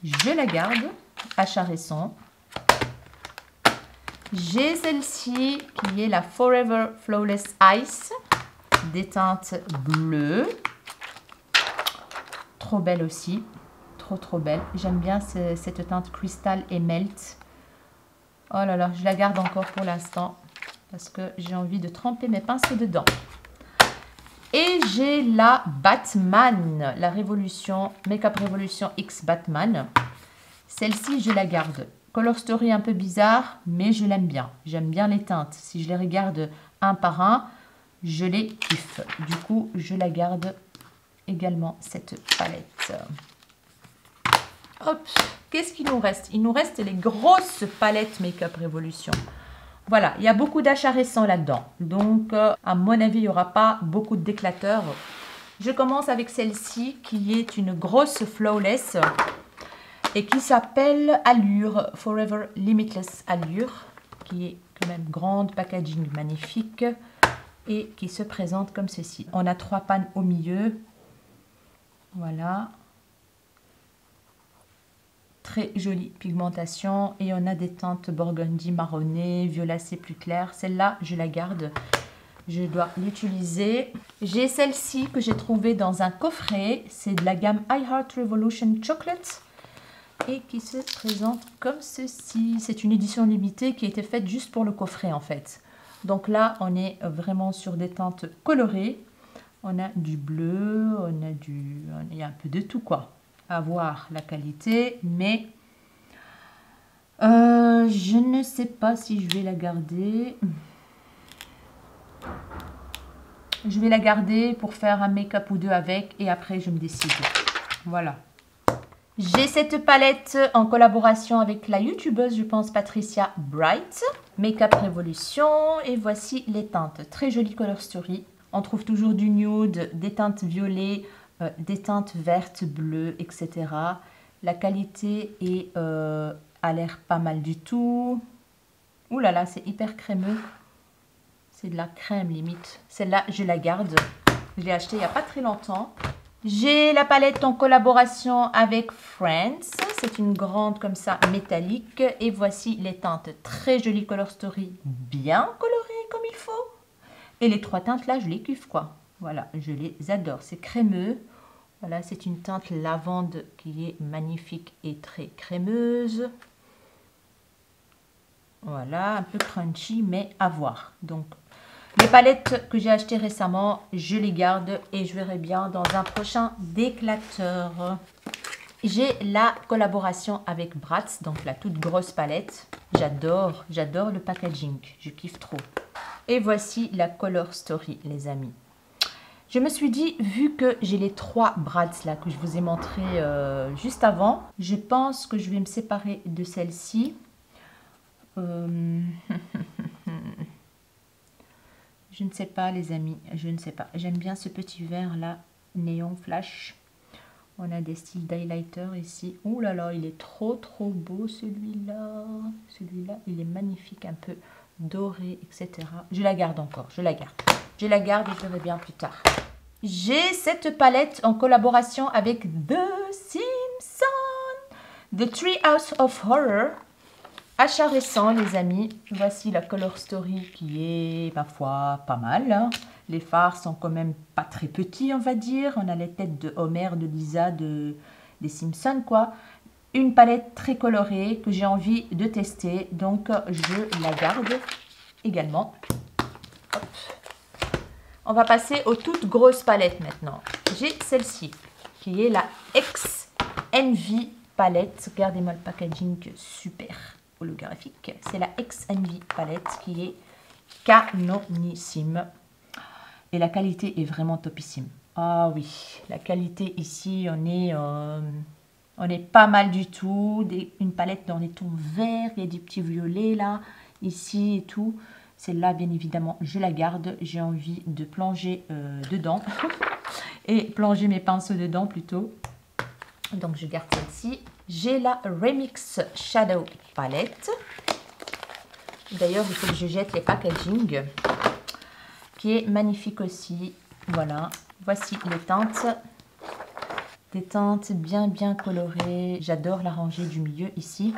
Je la garde, achat récent. J'ai celle-ci qui est la Forever Flawless Ice, des teintes bleues. Trop belle aussi, trop belle. J'aime bien cette teinte Crystal et Melt. Oh là là, je la garde encore pour l'instant parce que j'ai envie de tremper mes pinceaux dedans. Et j'ai la Batman, la Révolution, Makeup Revolution X Batman. Celle-ci, je la garde. Color story un peu bizarre, mais je l'aime bien. J'aime bien les teintes. Si je les regarde un par un, je les kiffe. Du coup, je la garde également, cette palette. Hop, qu'est-ce qu'il nous reste? Il nous reste les grosses palettes Makeup Revolution. Voilà, il y a beaucoup d'achats récents là-dedans. Donc, à mon avis, il n'y aura pas beaucoup d'éclateurs. Je commence avec celle-ci qui est une grosse Flawless et qui s'appelle Allure, Forever Limitless Allure, qui est quand même grande, packaging magnifique et qui se présente comme ceci. On a 3 pannes au milieu. Voilà. Très jolie pigmentation et on a des teintes burgundy marronné, violacé plus clair. Celle-là, je la garde. Je dois l'utiliser. J'ai celle-ci que j'ai trouvée dans un coffret. C'est de la gamme I Heart Revolution Chocolate et qui se présente comme ceci. C'est une édition limitée qui a été faite juste pour le coffret en fait. Donc là, on est vraiment sur des teintes colorées. On a du bleu, il y a un peu de tout quoi. À voir la qualité, mais je ne sais pas si je vais la garder. Je vais la garder pour faire un make-up ou deux avec et après je me décide. Voilà. J'ai cette palette en collaboration avec la youtubeuse, je pense, Patricia Bright. Makeup Revolution. Et voici les teintes. Très jolie color story. On trouve toujours du nude, des teintes violettes, des teintes vertes, bleues, etc. La qualité est, a l'air pas mal du tout. Ouh là là, c'est hyper crémeux. C'est de la crème limite. Celle-là, je la garde. Je l'ai achetée il n'y a pas très longtemps. J'ai la palette en collaboration avec Friends. C'est une grande comme ça, métallique. Et voici les teintes. Très jolie color story, bien colorée comme il faut. Et les 3 teintes là, je les kiffe quoi. Voilà, je les adore. C'est crémeux. Voilà, c'est une teinte lavande qui est magnifique et très crémeuse. Voilà, un peu crunchy, mais à voir. Donc, les palettes que j'ai achetées récemment, je les garde et je verrai bien dans un prochain déclateur. J'ai la collaboration avec Bratz, donc la toute grosse palette. J'adore le packaging, je kiffe trop. Et voici la Color Story, les amis. Je me suis dit, vu que j'ai les 3 Bratz là que je vous ai montré juste avant, je pense que je vais me séparer de celle-ci. Je ne sais pas, les amis, je ne sais pas. J'aime bien ce petit vert là, néon flash. On a des styles d'highlighter ici. Ouh là là, il est trop beau celui-là. Celui-là, il est magnifique, un peu doré, etc. Je la garde encore, je la garde. Je la garde et je verrai bien plus tard. J'ai cette palette en collaboration avec The Simpsons. The Treehouse of Horror. Achat récent, les amis. Voici la Color Story qui est, ma foi, pas mal. Hein. Les fards sont quand même pas très petits, on va dire. On a les têtes de Homer, de Lisa, des Simpsons, quoi. Une palette très colorée que j'ai envie de tester. Donc, je la garde également. Hop. On va passer aux toutes grosses palettes maintenant. J'ai celle-ci, qui est la X-Envy palette. Regardez-moi le packaging, super holographique. C'est la X-Envy palette qui est canonissime. Et la qualité est vraiment topissime. Ah oui, la qualité ici, on est pas mal du tout. Une palette dans les tons verts, il y a des petits violets là, ici et tout. Celle-là, bien évidemment, je la garde. J'ai envie de plonger dedans. Et plonger mes pinceaux dedans plutôt. Donc, je garde celle-ci. J'ai la Remix Shadow Palette. D'ailleurs, il faut que je jette les packaging. Qui est magnifique aussi. Voilà. Voici les teintes. Des teintes bien colorées. J'adore la rangée du milieu ici.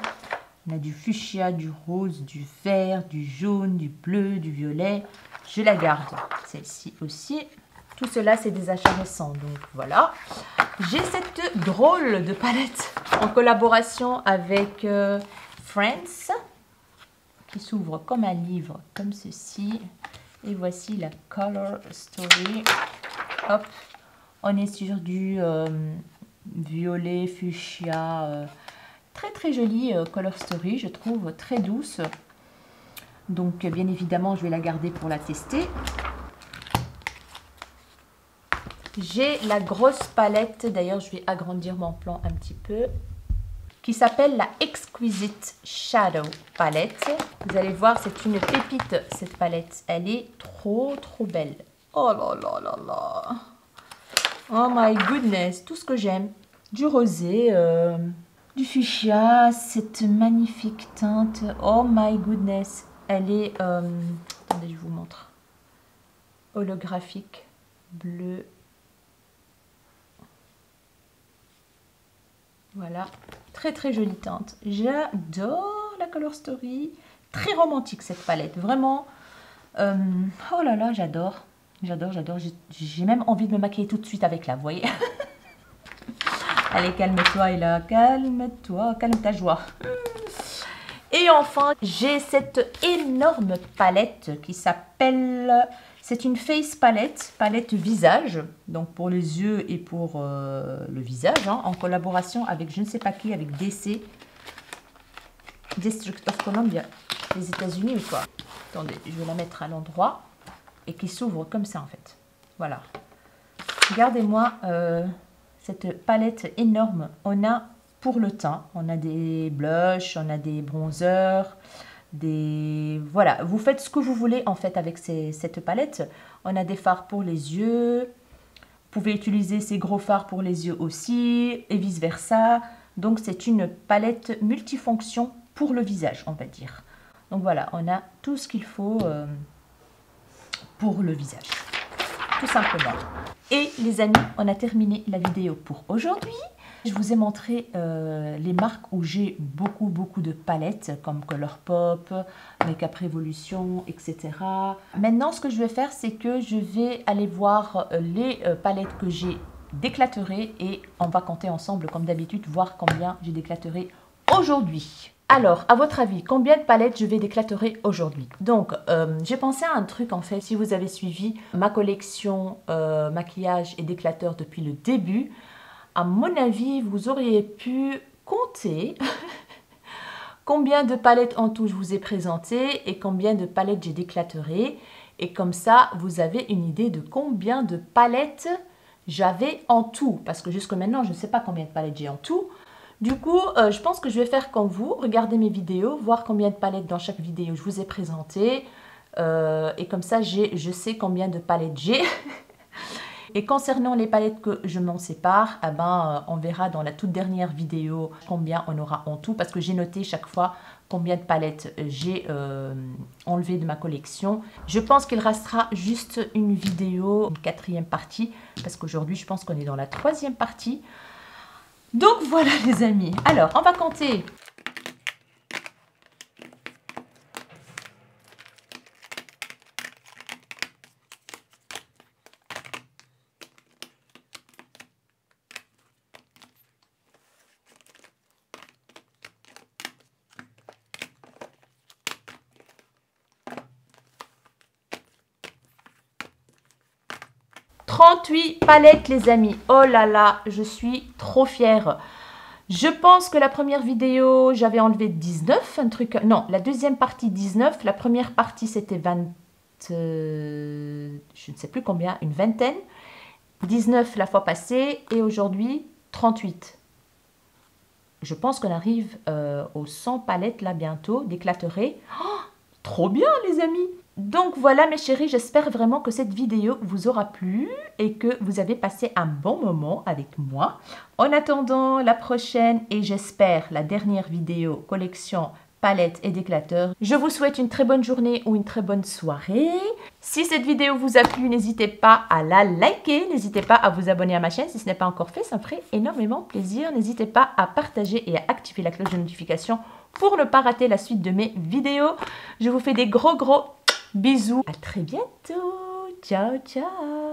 On a du fuchsia, du rose, du vert, du jaune, du bleu, du violet. Je la garde. Celle-ci aussi. Tout cela, c'est des achats récents. Donc, voilà. J'ai cette drôle de palette en collaboration avec Friends. Qui s'ouvre comme un livre, comme ceci. Et voici la Color Story. Hop. On est sur du violet, fuchsia. Très jolie Color Story, je trouve très douce. Donc bien évidemment, je vais la garder pour la tester. J'ai la grosse palette, d'ailleurs je vais agrandir mon plan un petit peu, qui s'appelle la Exquisite Shadow Palette. Vous allez voir, c'est une pépite cette palette. Elle est trop belle. Oh là là là là. Oh my goodness, tout ce que j'aime. Du rosé, du fuchsia, cette magnifique teinte. Oh my goodness. Elle est, attendez, je vous montre. Holographique, bleu. Voilà, très jolie teinte. J'adore la Color Story. Très romantique cette palette, vraiment. Oh là là, j'adore. J'ai même envie de me maquiller tout de suite avec là, vous voyez. Allez, calme-toi, Ella, calme-toi, calme ta joie. Et enfin, j'ai cette énorme palette qui s'appelle... C'est une face palette visage, donc pour les yeux et pour le visage, hein, en collaboration avec je ne sais pas qui, avec DC, District of Columbia, les États-Unis ou quoi. Attendez, je vais la mettre à l'endroit et qui s'ouvre comme ça en fait. Voilà. Regardez-moi cette palette énorme. On a pour le teint, on a des blushs, on a des bronzers, voilà, vous faites ce que vous voulez en fait avec cette palette. On a des fards pour les yeux. Vous pouvez utiliser ces gros fards pour les yeux aussi et vice versa. Donc c'est une palette multifonction pour le visage, on va dire. Donc voilà, on a tout ce qu'il faut pour le visage, tout simplement. Et les amis, on a terminé la vidéo pour aujourd'hui. Je vous ai montré les marques où j'ai beaucoup de palettes comme Colourpop, Makeup Revolution, etc. Maintenant, ce que je vais faire, c'est que je vais aller voir les palettes que j'ai déclatérées et on va compter ensemble, comme d'habitude, voir combien j'ai déclatéré aujourd'hui. Alors, à votre avis, combien de palettes je vais déclatérer aujourd'hui? Donc, j'ai pensé à un truc en fait, si vous avez suivi ma collection maquillage et déclateur depuis le début. À mon avis, vous auriez pu compter combien de palettes en tout je vous ai présenté et combien de palettes j'ai déclatérées. Et comme ça, vous avez une idée de combien de palettes j'avais en tout. Parce que jusque maintenant, je ne sais pas combien de palettes j'ai en tout. Du coup, je pense que je vais faire comme vous. Regarder mes vidéos, voir combien de palettes dans chaque vidéo je vous ai présenté. Et comme ça, je sais combien de palettes j'ai. Et concernant les palettes que je m'en sépare, eh ben, on verra dans la toute dernière vidéo combien on aura en tout. Parce que j'ai noté chaque fois combien de palettes j'ai enlevé de ma collection. Je pense qu'il restera juste une vidéo, une 4e partie. Parce qu'aujourd'hui, je pense qu'on est dans la 3e partie. Donc voilà les amis. Alors, on va compter. « 38 palettes les amis. Oh là là, je suis trop fière. Je pense que la première vidéo, j'avais enlevé 19, un truc... Non, la deuxième partie 19, la première partie c'était 20... je ne sais plus combien, une vingtaine. 19 la fois passée et aujourd'hui 38. Je pense qu'on arrive aux 100 palettes là bientôt, déclatérées. Oh, trop bien les amis! Donc voilà mes chéris, j'espère vraiment que cette vidéo vous aura plu et que vous avez passé un bon moment avec moi. En attendant la prochaine et j'espère la dernière vidéo collection palettes et déclateurs, je vous souhaite une très bonne journée ou une très bonne soirée. Si cette vidéo vous a plu, n'hésitez pas à la liker, n'hésitez pas à vous abonner à ma chaîne si ce n'est pas encore fait, ça me ferait énormément plaisir. N'hésitez pas à partager et à activer la cloche de notification pour ne pas rater la suite de mes vidéos. Je vous fais des gros bisous. À très bientôt. Ciao, ciao.